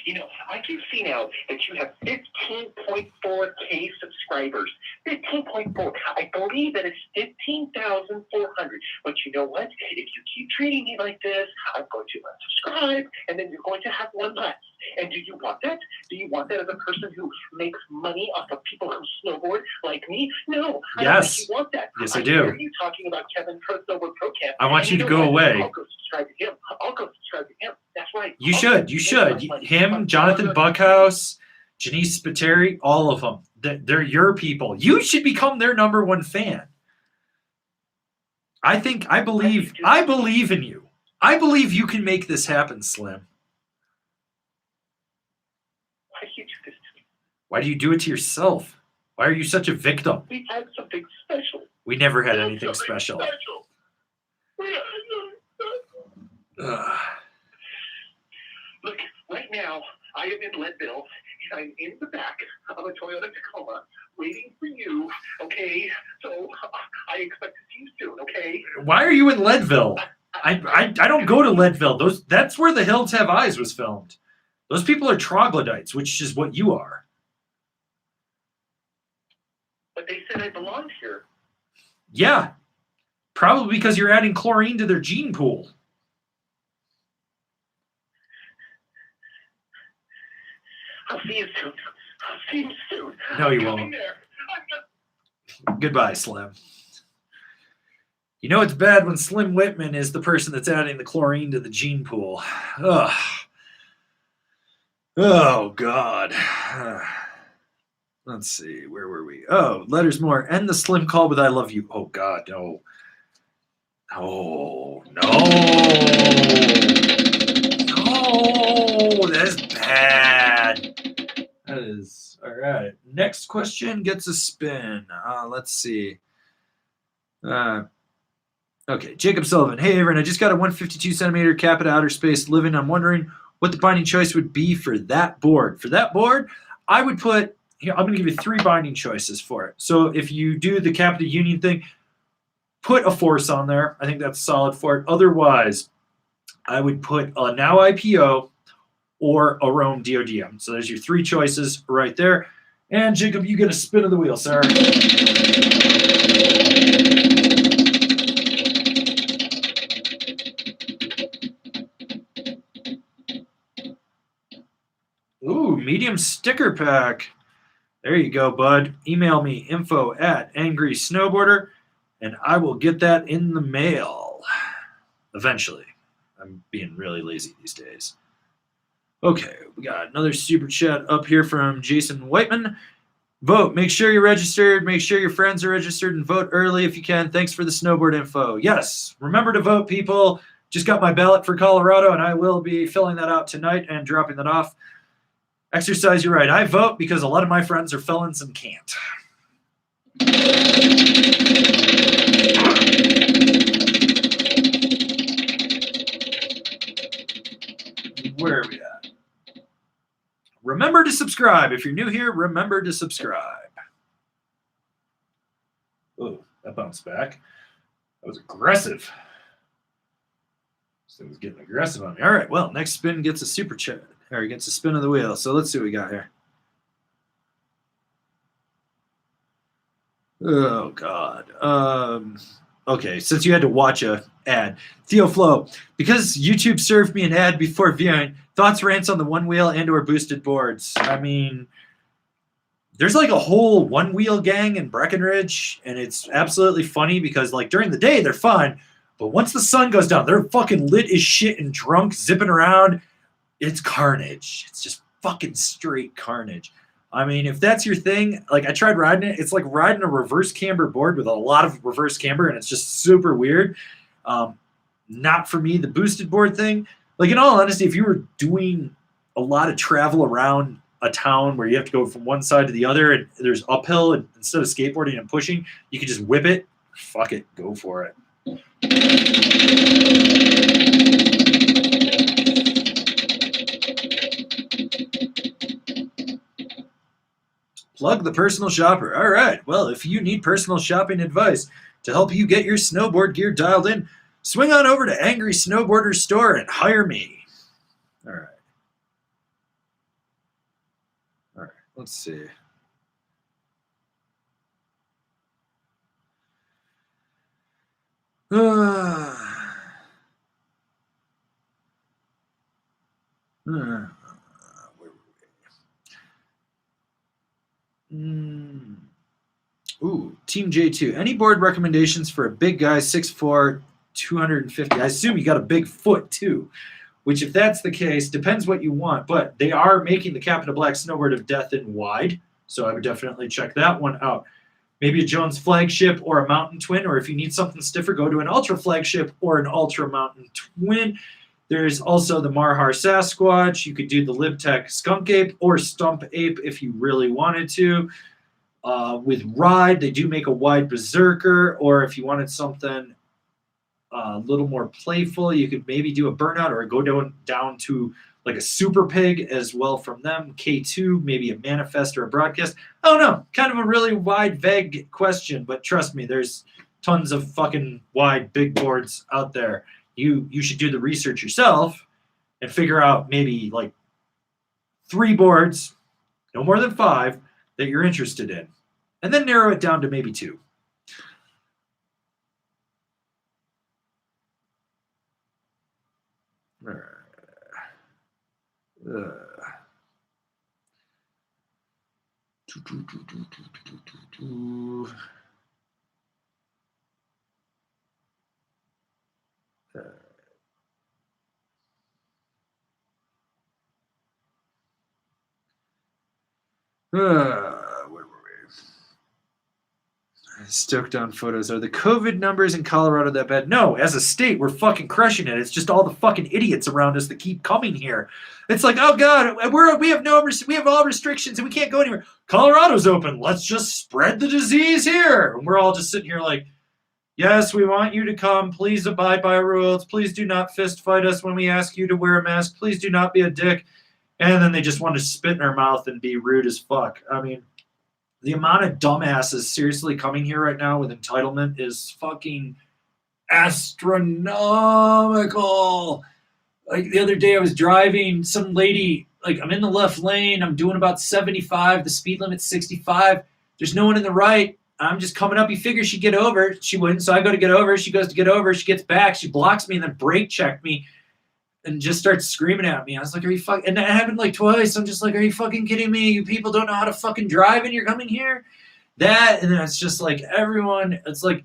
You know, I can see now that you have 15.4K subscribers. 15.4. I believe that it's 15,400. But you know what? If you keep treating me like this, I'm going to unsubscribe, and then you're going to have one less. And do you want that? Do you want that as a person who makes money off of people who snowboard like me? No. I don't think you want that. Yes, I do. Are you talking about Kevin Pro Snowboard Pro Camp? I want you to go away. I'll go subscribe to him. I'll go subscribe to him. That's right. You should. You should. Him, Jonathan Buckhouse, Janice Spiteri, all of them. They're your people. You should become their number one fan. I believe in you. I believe you can make this happen, Slim. Why do you do this to me? Why do you do it to yourself? Why are you such a victim? We had something special. We never had anything special. Look, right now, I am in Leadville, and I'm in the back of a Toyota Tacoma waiting for you, okay? So I expect to see you soon, okay? Why are you in Leadville? I don't go to Leadville. That's where The Hills Have Eyes was filmed. Those people are troglodytes, which is what you are. But they said I belonged here. Yeah. Probably because you're adding chlorine to their gene pool. I'll see you soon. I'll see you soon. No, you I'm won't. coming there. Goodbye, Slim. You know it's bad when Slim Whitman is the person that's adding the chlorine to the gene pool. Ugh. Oh, God. Let's see. Where were we? Oh, letters more. End the Slim call with I love you. Oh, God, no. Oh, no. No, that's bad. That is. All right. Next question gets a spin. Let's see. Okay, Jacob Sullivan. Hey, Avran, I just got a 152 centimeter Capita outer space living. I'm wondering what the binding choice would be for that board. For that board, I would put, here, I'm going to give you 3 binding choices for it. So if you do the Capita Union thing, put a force on there. I think that's solid for it. Otherwise, I would put a Now IPO or a Rome DODM. So there's your 3 choices right there. And Jacob, you get a spin of the wheel, sir. Ooh, medium sticker pack. There you go, bud. Email me info@angrysnowboarder, and I will get that in the mail eventually. I'm being really lazy these days. Okay, we got another super chat up here from Jason Whiteman. Vote. Make sure you're registered. Make sure your friends are registered and vote early if you can. Thanks for the snowboard info. Yes, remember to vote, people. Just got my ballot for Colorado, and I will be filling that out tonight and dropping that off. Exercise your right. I vote because a lot of my friends are felons and can't. Where are we at? Remember to subscribe. If you're new here, remember to subscribe. Oh, that bounced back. That was aggressive. This thing was getting aggressive on me. All right, well, next spin gets a super chat. Or he gets a spin of the wheel. So let's see what we got here. Oh, God. Okay, since you had to watch a ad. Theo Flo, because YouTube served me an ad before viewing, thoughts, rants on the one wheel and or boosted boards. I mean, there's like a whole one wheel gang in Breckenridge, and it's absolutely funny because like during the day they're fun, but once the sun goes down, they're fucking lit as shit and drunk, zipping around. It's carnage. It's just fucking straight carnage. I mean, if that's your thing, like I tried riding it. It's like riding a reverse camber board with a lot of reverse camber, and it's just super weird. Not for me, the boosted board thing. Like in all honesty, if you were doing a lot of travel around a town where you have to go from one side to the other and there's uphill, and instead of skateboarding and pushing, you could just whip it. Fuck it. Go for it. Plug the personal shopper. All right. Well, if you need personal shopping advice to help you get your snowboard gear dialed in, swing on over to Angry Snowboarder Store and hire me. All right. All right. Let's see. Ooh, Team J2. Any board recommendations for a big guy, 6'4", 250? I assume you got a big foot too, which if that's the case, depends what you want. But they are making the Capita Black Snowboard of Death in wide, so I would definitely check that one out. Maybe a Jones Flagship or a Mountain Twin, or if you need something stiffer, go to an Ultra Flagship or an Ultra Mountain Twin. There's also the Marhar Sasquatch. You could do the Libtech Skunk Ape or Stump Ape if you really wanted to. With Ride, they do make a wide Berserker, or if you wanted something a little more playful, you could maybe do a Burnout or go down to like a Super Pig as well from them. K2, maybe a Manifest or a Broadcast. I don't know. Kind of a really wide, vague question, but trust me, there's tons of fucking wide, big boards out there. you should do the research yourself and figure out maybe like 3 boards, no more than 5, that you're interested in. And then narrow it down to maybe 2. Where were we? Stoked on photos. Are the COVID numbers in Colorado that bad? No, as a state, we're fucking crushing it. It's just all the fucking idiots around us that keep coming here. It's like, oh god, we have all restrictions and we can't go anywhere. Colorado's open. Let's just spread the disease here. And we're all just sitting here like, yes, we want you to come. Please abide by our rules. Please do not fist fight us when we ask you to wear a mask. Please do not be a dick. And then they just want to spit in our mouth and be rude as fuck. I mean, the amount of dumbasses seriously coming here right now with entitlement is fucking astronomical. Like the other day I was driving, some lady, like I'm in the left lane, I'm doing about 75, the speed limit's 65. There's no one in the right. I'm just coming up. You figure she'd get over. She wouldn't, so I go to get over. She goes to get over. She gets back. She blocks me and then brake checked me and just starts screaming at me. I was like, are you fucking... And that happened like twice. I'm just like, are you fucking kidding me? You people don't know how to fucking drive and you're coming here? That, and then it's just like everyone... It's like,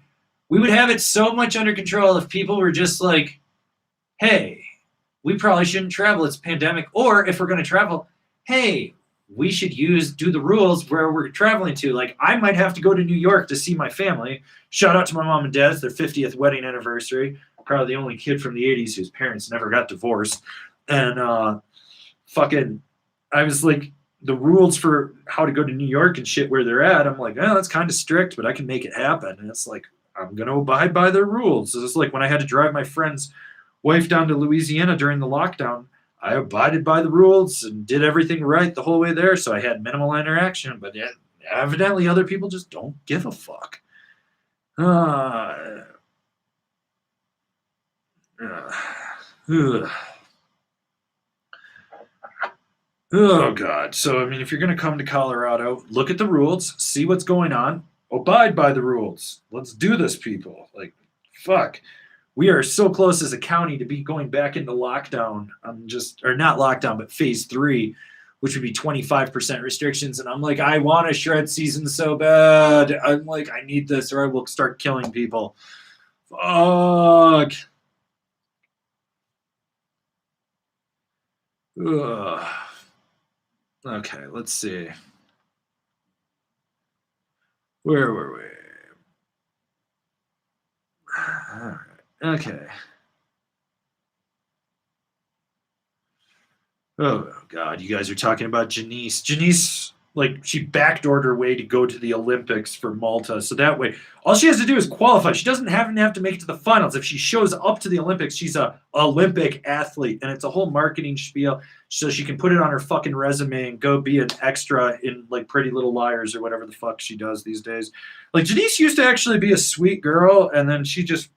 we would have it so much under control if people were just like, hey, we probably shouldn't travel. It's a pandemic. Or if we're going to travel, hey, we should do the rules where we're traveling to. Like, I might have to go to New York to see my family. Shout out to my mom and dad. It's their 50th wedding anniversary. Probably the only kid from the 80s whose parents never got divorced. And I was like, the rules for how to go to New York and shit where they're at, I'm like, oh, that's kind of strict, but I can make it happen. And it's like, I'm going to abide by their rules. It's like when I had to drive my friend's wife down to Louisiana during the lockdown, I abided by the rules and did everything right the whole way there. So I had minimal interaction, but yeah, evidently other people just don't give a fuck. Oh god. So I mean, if you're gonna come to Colorado, look at the rules, see what's going on, abide by the rules. Let's do this, people. Like, fuck. We are so close as a county to be going back into lockdown. Or not lockdown, but phase 3, which would be 25% restrictions. And I'm like, I want a shred season so bad. I'm like, I need this or I will start killing people. Fuck. Ugh. Okay, let's see. Where were we? All right. Okay. Oh, God, you guys are talking about Janice. Janice, like, she backdoored her way to go to the Olympics for Malta. So that way, all she has to do is qualify. She doesn't have to make it to the finals. If she shows up to the Olympics, she's a Olympic athlete. And it's a whole marketing spiel so she can put it on her fucking resume and go be an extra in, like, Pretty Little Liars or whatever the fuck she does these days. Like, Janice used to actually be a sweet girl, and then she just...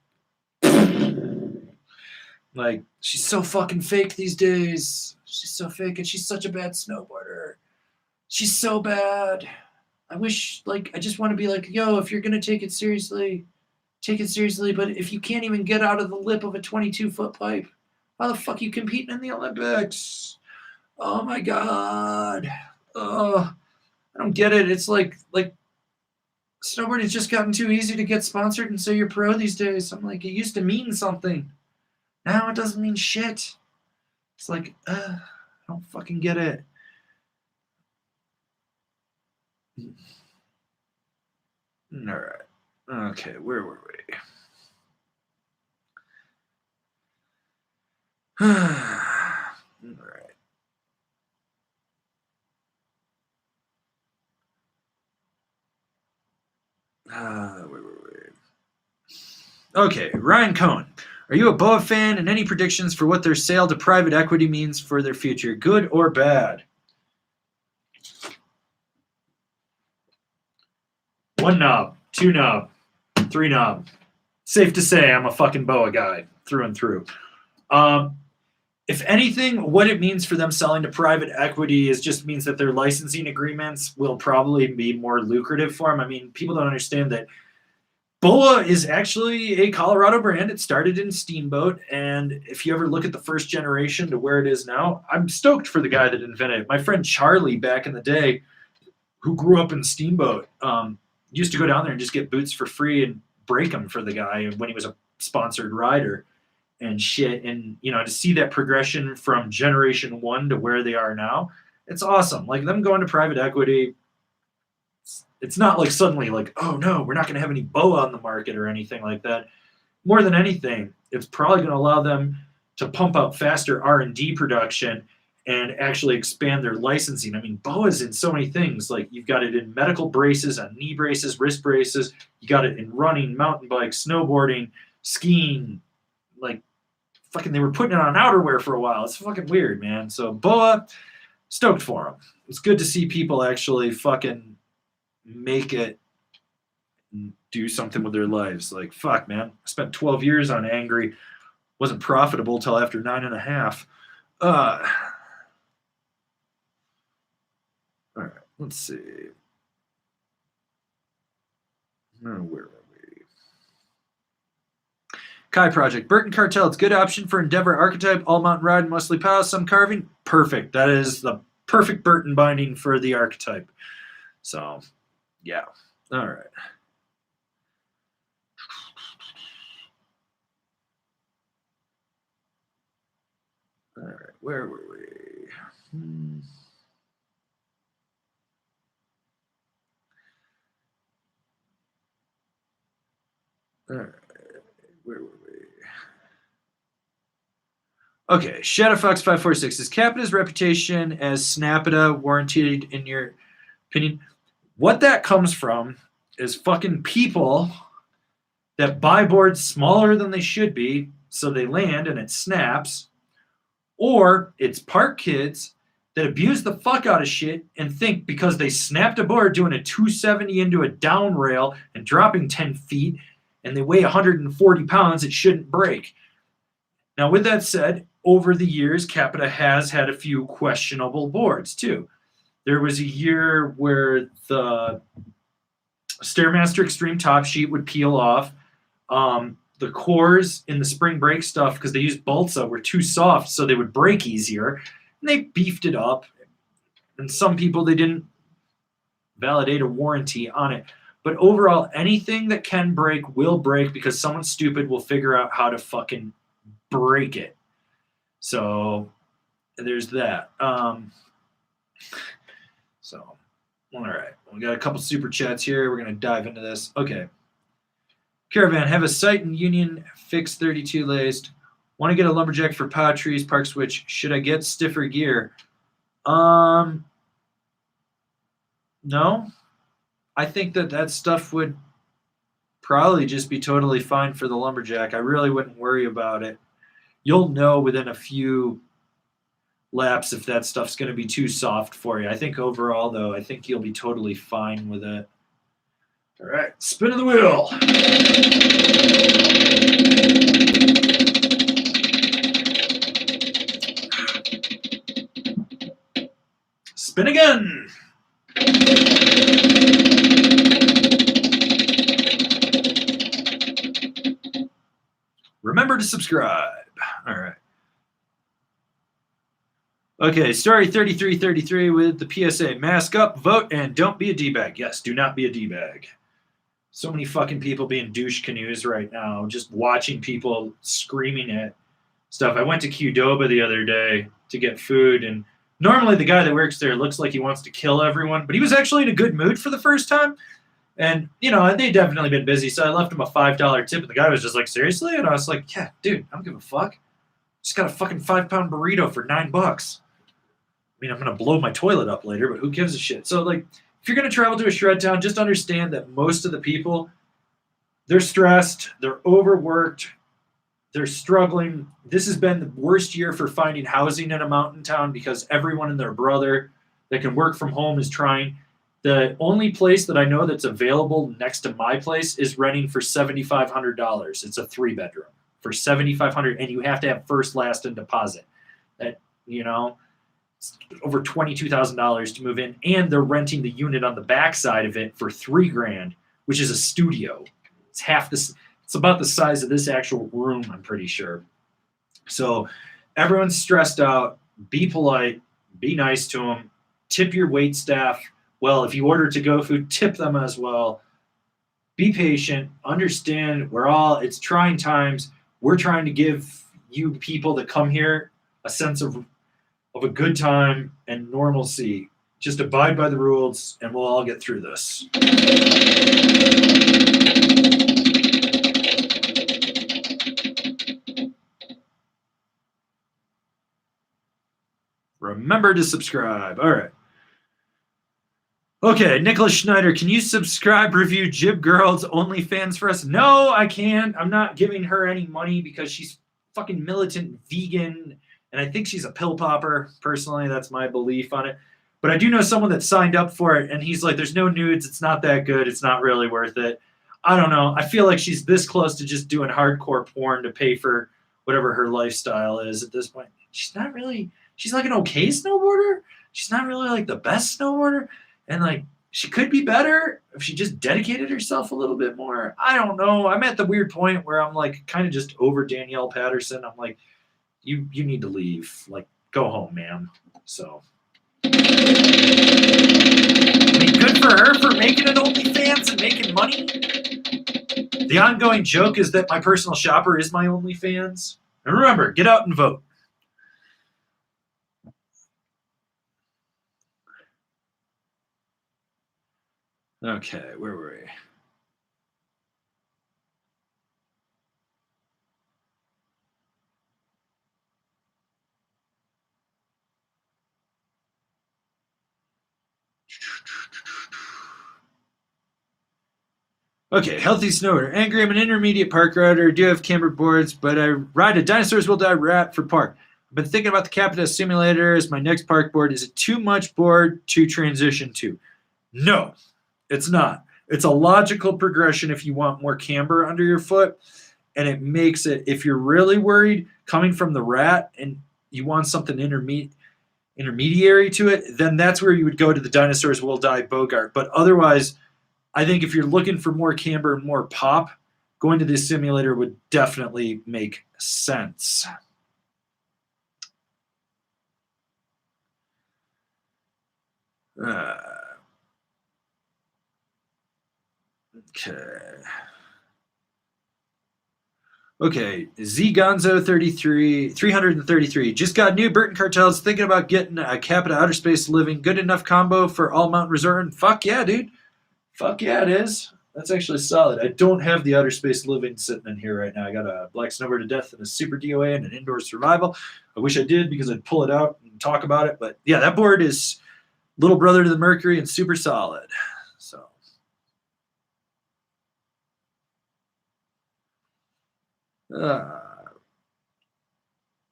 Like, she's so fucking fake these days. She's so fake, and she's such a bad snowboarder. She's so bad. I wish, like, I just want to be like, yo, if you're going to take it seriously, take it seriously. But if you can't even get out of the lip of a 22-foot pipe, how the fuck are you competing in the Olympics? Oh, my God. I don't get it. It's like snowboarding's just gotten too easy to get sponsored and say you're pro these days. I'm like, it used to mean something. Now it doesn't mean shit. It's like, I don't fucking get it. All right. Okay, where were we? All right. Where were we? Okay, Ryan Cohn. Are you a BOA fan, and any predictions for what their sale to private equity means for their future, good or bad? 1 knob, 2 knob, 3 knob. Safe to say I'm a fucking BOA guy. through and through. If anything, what it means for them selling to private equity is just means that their licensing agreements will probably be more lucrative for them. I mean, people don't understand that BOA is actually a Colorado brand. It started in Steamboat, and if you ever look at the first generation to where it is now, I'm stoked for the guy that invented it. My friend Charlie back in the day, who grew up in Steamboat, used to go down there and just get boots for free and break them for the guy when he was a sponsored rider and shit. And, you know, to see that progression from generation one to where they are now, it's awesome. Like them going to private equity, it's not like suddenly like, oh no, we're not going to have any BOA on the market or anything like that. More than anything, it's probably going to allow them to pump out faster R&D production and actually expand their licensing. I mean, BOA is in so many things. Like you've got it in medical braces, on knee braces, wrist braces. You got it in running, mountain bike, snowboarding, skiing. Like fucking, they were putting it on outerwear for a while. It's fucking weird, man. So BOA, stoked for them. It's good to see people actually fucking make it and do something with their lives. Like, fuck, man. I spent 12 years on Angry. Wasn't profitable till after 9.5. All right, let's see. Where are we? Kai Project. Burton Cartel. It's a good option for Endeavor archetype, all mountain ride, mostly pow, some carving. Perfect. That is the perfect Burton binding for the archetype. So, yeah. All right. All right, where were we? All right, where were we? Okay, Shadowfox546. Is Capita's reputation as Snapita warranted in your opinion? What that comes from is fucking people that buy boards smaller than they should be, so they land and it snaps, or it's park kids that abuse the fuck out of shit and think because they snapped a board doing a 270 into a down rail and dropping 10 feet and they weigh 140 pounds, it shouldn't break. Now, with that said, over the years, Capita has had a few questionable boards too. There was a year where the Stairmaster Extreme top sheet would peel off. The cores in the spring brake stuff, because they used balsa, were too soft, so they would break easier. And they beefed it up. And some people, they didn't validate a warranty on it. But overall, anything that can break will break because someone stupid will figure out how to fucking break it. So there's that. So, all right. We got a couple super chats here. We're going to dive into this. Okay. Caravan, have a sight in Union, fix 32 laced. Want to get a lumberjack for pow trees, park switch. Should I get stiffer gear? No. I think that stuff would probably just be totally fine for the lumberjack. I really wouldn't worry about it. You'll know within a few laps if that stuff's going to be too soft for you. I think overall, though, I think you'll be totally fine with it. All right, spin of the wheel. Spin again. Remember to subscribe. All right. Okay, story 3333 with the PSA. Mask up, vote, and don't be a D-bag. Yes, do not be a D-bag. So many fucking people being douche canoes right now, just watching people screaming at stuff. I went to Qdoba the other day to get food, and normally the guy that works there looks like he wants to kill everyone, but he was actually in a good mood for the first time. And, you know, they'd definitely been busy, so I left him a $5 tip, and the guy was just like, seriously? And I was like, yeah, dude, I don't give a fuck. Just got a fucking 5-pound burrito for $9. I mean, I'm going to blow my toilet up later, but who gives a shit? So, like, if you're going to travel to a shred town, just understand that most of the people, they're stressed, they're overworked, they're struggling. This has been the worst year for finding housing in a mountain town because everyone and their brother that can work from home is trying. The only place that I know that's available next to my place is renting for $7,500. It's a 3-bedroom for $7,500, and you have to have first, last, and deposit. That, you know, it's over $22,000 to move in, and they're renting the unit on the backside of it for $3,000, which is a studio. It's half this. It's about the size of this actual room, I'm pretty sure. So everyone's stressed out. Be polite. Be nice to them. Tip your wait staff. Well, if you order to-go food, tip them as well. Be patient. Understand it's trying times. We're trying to give you people that come here a sense of a good time and normalcy. Just abide by the rules, and we'll all get through this. Remember to subscribe. All right. Okay, Nicholas Schneider, can you subscribe, review Jib Girl's OnlyFans for us? No, I can't. I'm not giving her any money because she's fucking militant vegan, and I think she's a pill popper. Personally, that's my belief on it. But I do know someone that signed up for it, and he's like, there's no nudes. It's not that good. It's not really worth it. I don't know. I feel like she's this close to just doing hardcore porn to pay for whatever her lifestyle is at this point. She's not really... She's like an okay snowboarder. She's not really like the best snowboarder. And like, she could be better if she just dedicated herself a little bit more. I don't know. I'm at the weird point where I'm like kind of just over Danielle Patterson. I'm like, you need to leave. Like, go home, ma'am. So, I mean, good for her for making an OnlyFans and making money. The ongoing joke is that my personal shopper is my OnlyFans. And remember, get out and vote. Okay, where were we? Okay, healthy snowboarder. Angry, I'm an intermediate park rider. Do have camber boards, but I ride a Dinosaurs Will Die rat for park. I've been thinking about the Capita Simulator as my next park board. Is it too much board to transition to? No, it's not. It's a logical progression if you want more camber under your foot, and it makes it, if you're really worried coming from the rat and you want something intermediary to it, then that's where you would go to the Dinosaurs Will Die Bogart. But otherwise, I think if you're looking for more camber and more pop, going to this simulator would definitely make sense. Okay, Z Gonzo 333. Just got new Burton cartels. Thinking about getting a Capita Outer Space Living. Good enough combo for All Mountain Resort. And fuck yeah, dude. Fuck yeah, it is. That's actually solid. I don't have the Outer Space Living sitting in here right now. I got a Black Snowboard to Death and a Super DOA and an Indoor Survival. I wish I did because I'd pull it out and talk about it. But yeah, that board is little brother to the Mercury and super solid. So.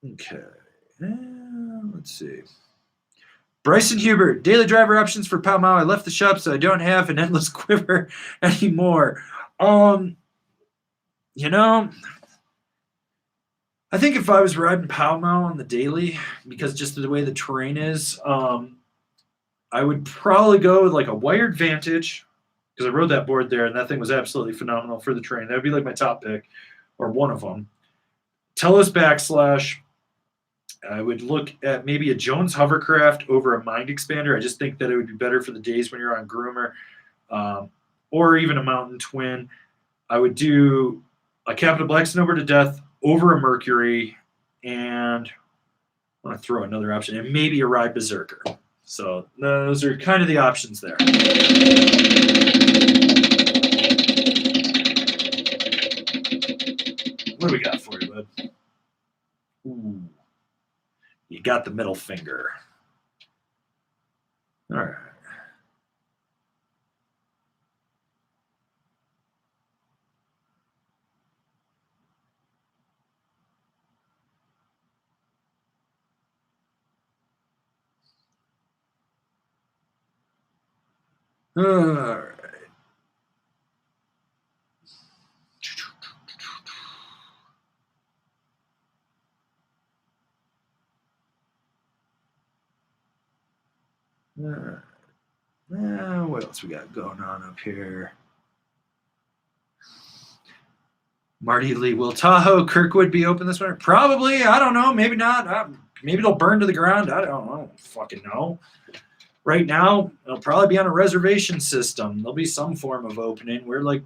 Okay. Let's see. Bryson Hubert, daily driver options for Pall Mall. I left the shop, so I don't have an endless quiver anymore. You know, I think if I was riding Pall Mall on the daily, because just the way the terrain is, I would probably go with like a wired Vantage, because I rode that board there, and that thing was absolutely phenomenal for the terrain. That would be like my top pick, or one of them. Telos Backslash. I would look at maybe a Jones hovercraft over a Mind Expander. I just think that it would be better for the days when you're on groomer, or even a Mountain Twin. I would do a Capita Black Snowboard to Death over a Mercury, and I want to throw another option, and maybe a Ride Berserker. So those are kind of the options there. What do we got for you, bud? Ooh. You got the middle finger. All right. All right. What else we got going on up here? Marty Lee, will Tahoe Kirkwood be open this winter? Probably. I don't know. Maybe not. Maybe they'll burn to the ground. I don't fucking know. Right now, it'll probably be on a reservation system. There'll be some form of opening. We're like,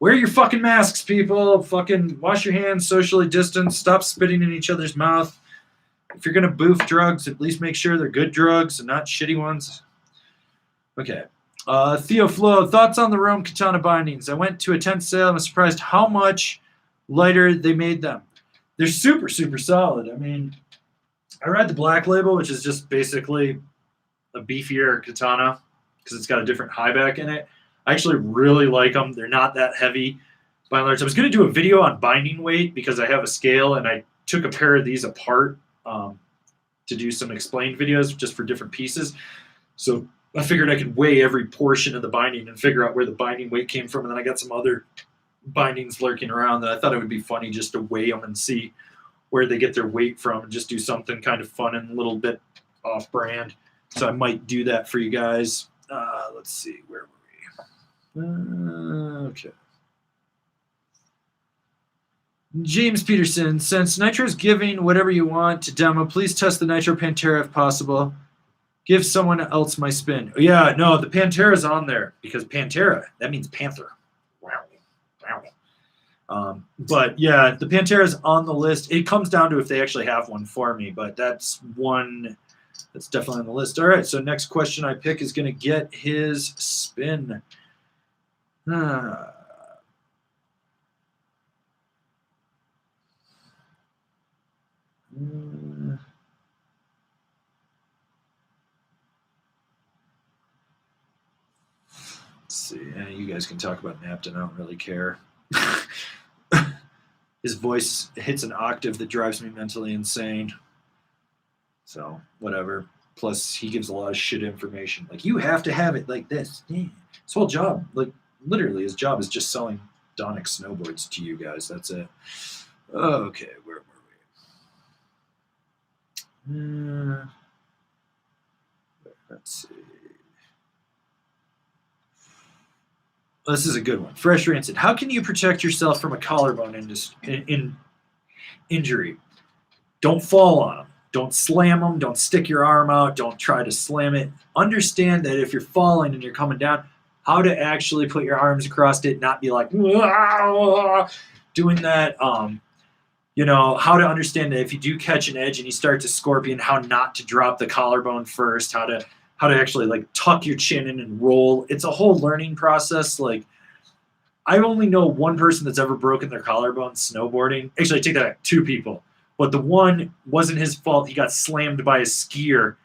wear your fucking masks, people. Fucking wash your hands, socially distance, stop spitting in each other's mouth. If you're going to boof drugs, at least make sure they're good drugs and not shitty ones. Okay. Theo Flo, thoughts on the Rome Katana bindings? I went to a tent sale and was surprised how much lighter they made them. They're super, super solid. I mean, I ride the Black Label, which is just basically a beefier katana because it's got a different high back in it. I actually really like them. They're not that heavy by and large. I was going to do a video on binding weight because I have a scale and I took a pair of these apart to do some explained videos just for different pieces. So I figured I could weigh every portion of the binding and figure out where the binding weight came from. And then I got some other bindings lurking around that I thought it would be funny just to weigh them and see where they get their weight from and just do something kind of fun and a little bit off brand. So I might do that for you guys. Let's see, where were we? Okay. James Peterson, since Nitro's giving whatever you want to demo, please test the Nitro Pantera if possible. Give someone else my spin. Oh, yeah, no, the Pantera's on there because Pantera, that means panther. But yeah, the Pantera's on the list. It comes down to if they actually have one for me, but that's one that's definitely on the list. All right, so next question I pick is going to get his spin. Let's see. You guys can talk about Napton. I don't really care. His voice hits an octave that drives me mentally insane. So, whatever. Plus, he gives a lot of shit information. Like, you have to have it like this. His whole job, like, literally, his job is just selling Donic snowboards to you guys. That's it. Okay, where were we? Let's see. This is a good one. Fresh Rancid. How can you protect yourself from a collarbone injury? Don't fall on them. Don't slam them. Don't stick your arm out. Don't try to slam it. Understand that if you're falling and you're coming down, how to actually put your arms across it, not be like doing that. You know, how to understand that if you do catch an edge and you start to scorpion, how not to drop the collarbone first, how to actually like tuck your chin in and roll. It's a whole learning process. Like, I only know one person that's ever broken their collarbone snowboarding. Actually, I take that back, 2 people. But the one wasn't his fault. He got slammed by a skier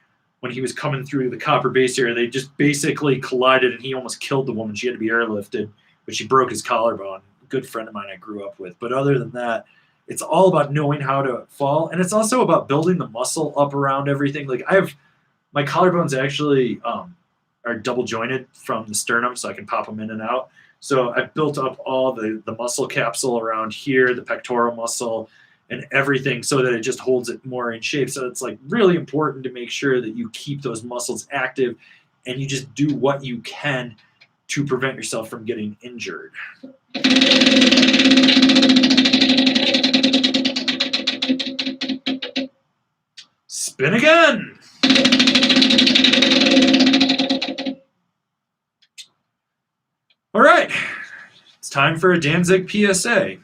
when he was coming through the Copper Base area. They just basically collided and he almost killed the woman. She had to be airlifted, but she broke his collarbone. A good friend of mine I grew up with. But other than that, it's all about knowing how to fall. And it's also about building the muscle up around everything. Like, my collarbones actually are double jointed from the sternum, so I can pop them in and out. So I've built up all the muscle capsule around here, the pectoral muscle, and everything so that it just holds it more in shape. So it's like really important to make sure that you keep those muscles active and you just do what you can to prevent yourself from getting injured. Spin again. All right, it's time for a Danzig PSA.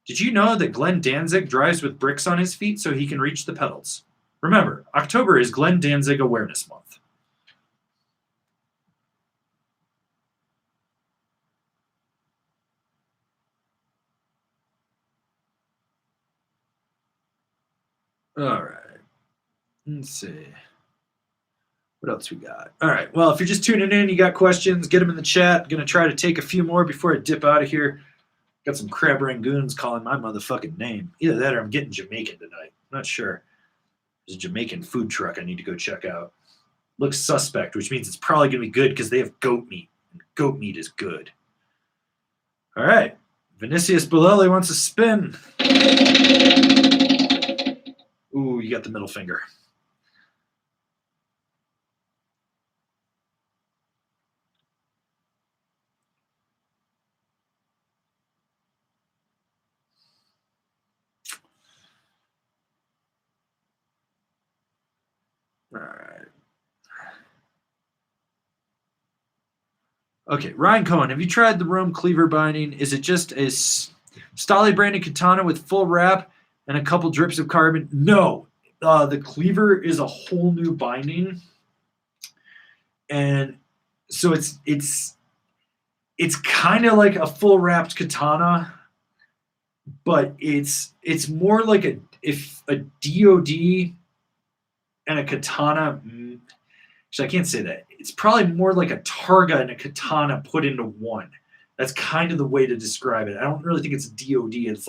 Did you know that Glenn Danzig drives with bricks on his feet so he can reach the pedals? Remember, October is Glenn Danzig Awareness Month. All right, let's see. What else we got? All right, well, if you're just tuning in, you got questions, get them in the chat. I'm going to try to take a few more before I dip out of here. Got some crab rangoons calling my motherfucking name. Either that or I'm getting Jamaican tonight. I'm not sure. There's a Jamaican food truck I need to go check out. Looks suspect, which means it's probably going to be good because they have goat meat. And goat meat is good. All right. Vinicius Bolelli wants a spin. Ooh, you got the middle finger. All right. Okay, Ryan Cohen, have you tried the Rome cleaver binding? Is it just a Stolly branded katana with full wrap and a couple drips of carbon? No, the cleaver is a whole new binding, and so it's kind of like a full wrapped katana, but it's more like a DoD and a katana. Actually, I can't say that. It's probably more like a targa and a katana put into one. That's kind of the way to describe it. I don't really think it's a DoD. It's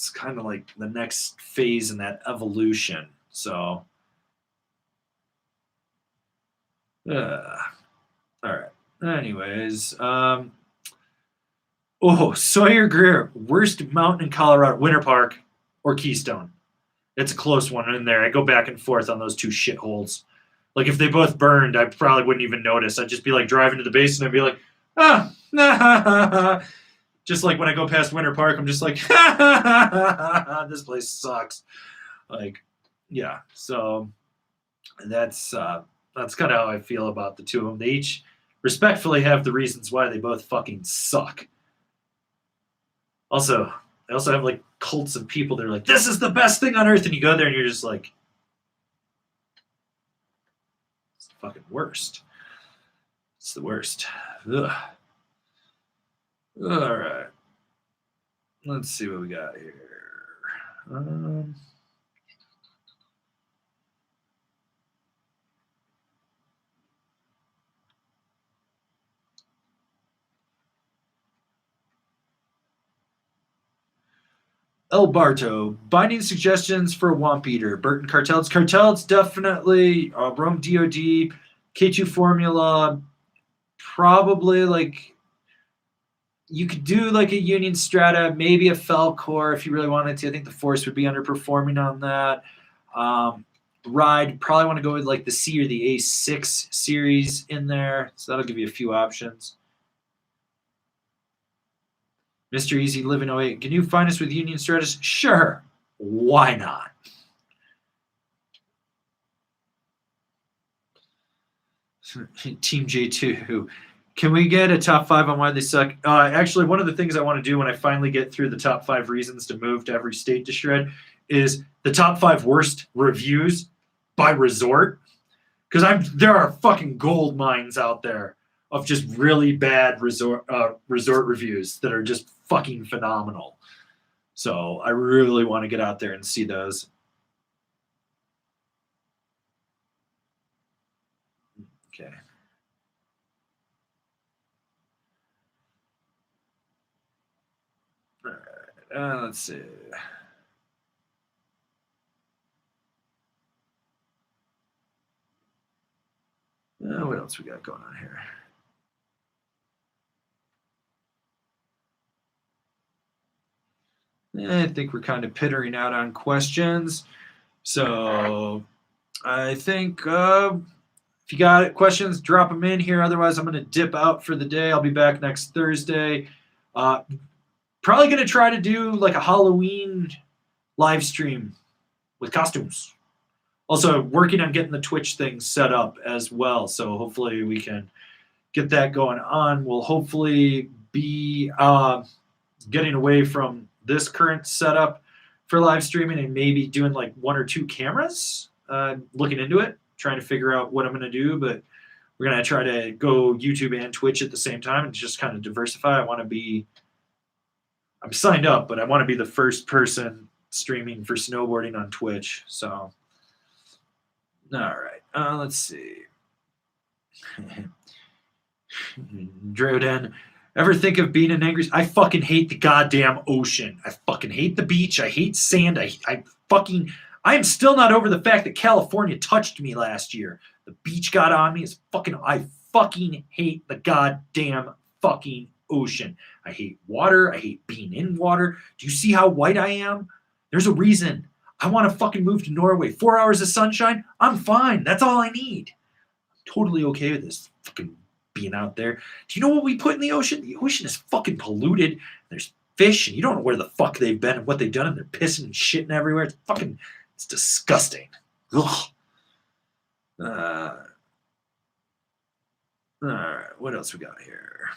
kind of like the next phase in that evolution. So, all right. Anyways, Sawyer Greer, worst mountain in Colorado, Winter Park or Keystone? It's a close one in there. I go back and forth on those two shitholes. Like, if they both burned, I probably wouldn't even notice. I'd just be like driving to the basin and I'd be like, just like when I go past Winter Park, I'm just like, this place sucks. Like, yeah. So that's kind of how I feel about the two of them. They each respectfully have the reasons why they both fucking suck. Also, I also have like cults of people that are like, this is the best thing on earth, and you go there and you're just like, it's the fucking worst. It's the worst. Ugh. All right. Let's see what we got here. El Barto, binding suggestions for a Womp Eater. Burton Cartels. Cartels, definitely. Rome DOD. K2 Formula. Probably like, you could do like a Union Strata, maybe a Falcor if you really wanted to. I think the Force would be underperforming on that. Ride, probably want to go with like the C or the A6 series in there. So that'll give you a few options. Mr. Easy Living 08, can you find us with Union Stratus? Sure. Why not? Team J2. Can we get a top 5 on why they suck? Actually, one of the things I want to do when I finally get through the top 5 reasons to move to every state to shred is the top 5 worst reviews by resort. Because there are fucking gold mines out there of just really bad resort reviews that are just fucking phenomenal. So I really want to get out there and see those. Okay. All right. Let's see. What else we got going on here? I think we're kind of pittering out on questions. So I think if you got questions, drop them in here. Otherwise, I'm going to dip out for the day. I'll be back next Thursday. Probably going to try to do like a Halloween live stream with costumes. Also, working on getting the Twitch thing set up as well. So hopefully we can get that going on. We'll hopefully be getting away from this current setup for live streaming and maybe doing like 1 or 2 cameras, looking into it, trying to figure out what I'm going to do. But we're going to try to go YouTube and Twitch at the same time and just kind of diversify. I'm signed up, but I want to be the first person streaming for snowboarding on Twitch. So, all right. Let's see. Droden, ever think of being an angry? I fucking hate the goddamn ocean. I fucking hate the beach. I hate sand. I am still not over the fact that California touched me last year. The beach got on me. I fucking hate the goddamn fucking ocean. I hate water. I hate being in water. Do you see how white I am? There's a reason. I want to fucking move to Norway. 4 hours of sunshine. I'm fine. That's all I need. I'm totally okay with this fucking being out there. Do you know what we put in the ocean? The ocean is fucking polluted. There's fish, and you don't know where the fuck they've been and what they've done, and they're pissing and shitting everywhere. It's disgusting. Ugh. All right, what else we got here?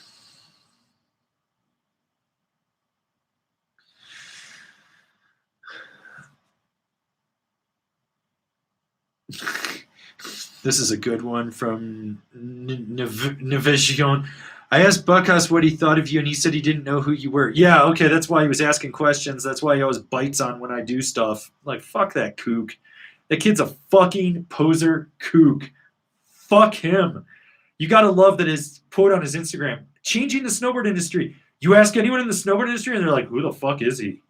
This is a good one from Navision. I asked Buckhouse what he thought of you, and he said he didn't know who you were. Yeah, okay, that's why he was asking questions. That's why he always bites on when I do stuff. Like, fuck that kook. That kid's a fucking poser kook. Fuck him. You gotta love that his quote on his Instagram, changing the snowboard industry. You ask anyone in the snowboard industry, and they're like, who the fuck is he?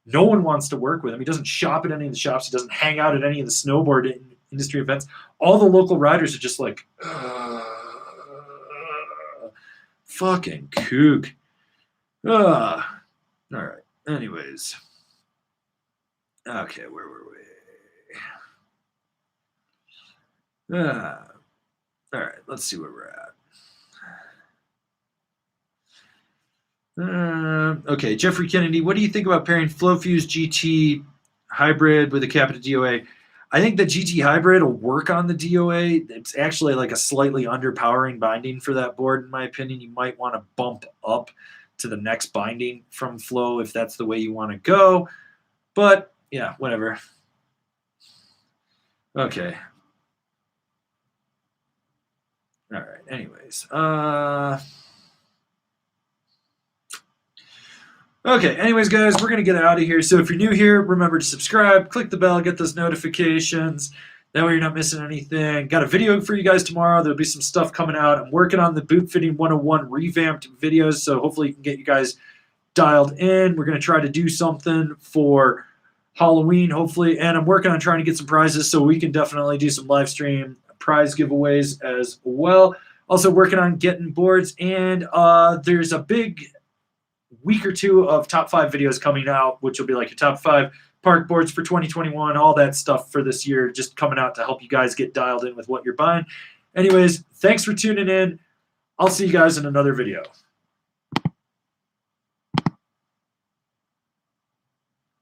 No one wants to work with him. He doesn't shop at any of the shops. He doesn't hang out at any of the snowboard industry events. All the local riders are just like, fucking kook. All right. Anyways. Okay, where were we? All right, let's see where we're at. Okay, Jeffrey Kennedy, what do you think about pairing Flowfuse GT hybrid with a Capita DOA? I think the GT hybrid will work on the DOA. It's actually like a slightly underpowering binding for that board, in my opinion. You might want to bump up to the next binding from Flow if that's the way you want to go. But yeah, whatever. Okay. All right. Anyways. Okay, anyways, guys, we're going to get out of here. So if you're new here, remember to subscribe, click the bell, get those notifications. That way you're not missing anything. Got a video for you guys tomorrow. There'll be some stuff coming out. I'm working on the Boot Fitting 101 revamped videos, so hopefully you can get you guys dialed in. We're going to try to do something for Halloween, hopefully, and I'm working on trying to get some prizes, so we can definitely do some live stream prize giveaways as well. Also working on getting boards, and there's a big week or two of top 5 videos coming out, which will be like your top 5 park boards for 2021, all that stuff for this year, just coming out to help you guys get dialed in with what you're buying. Anyways, thanks for tuning in. I'll see you guys in another video.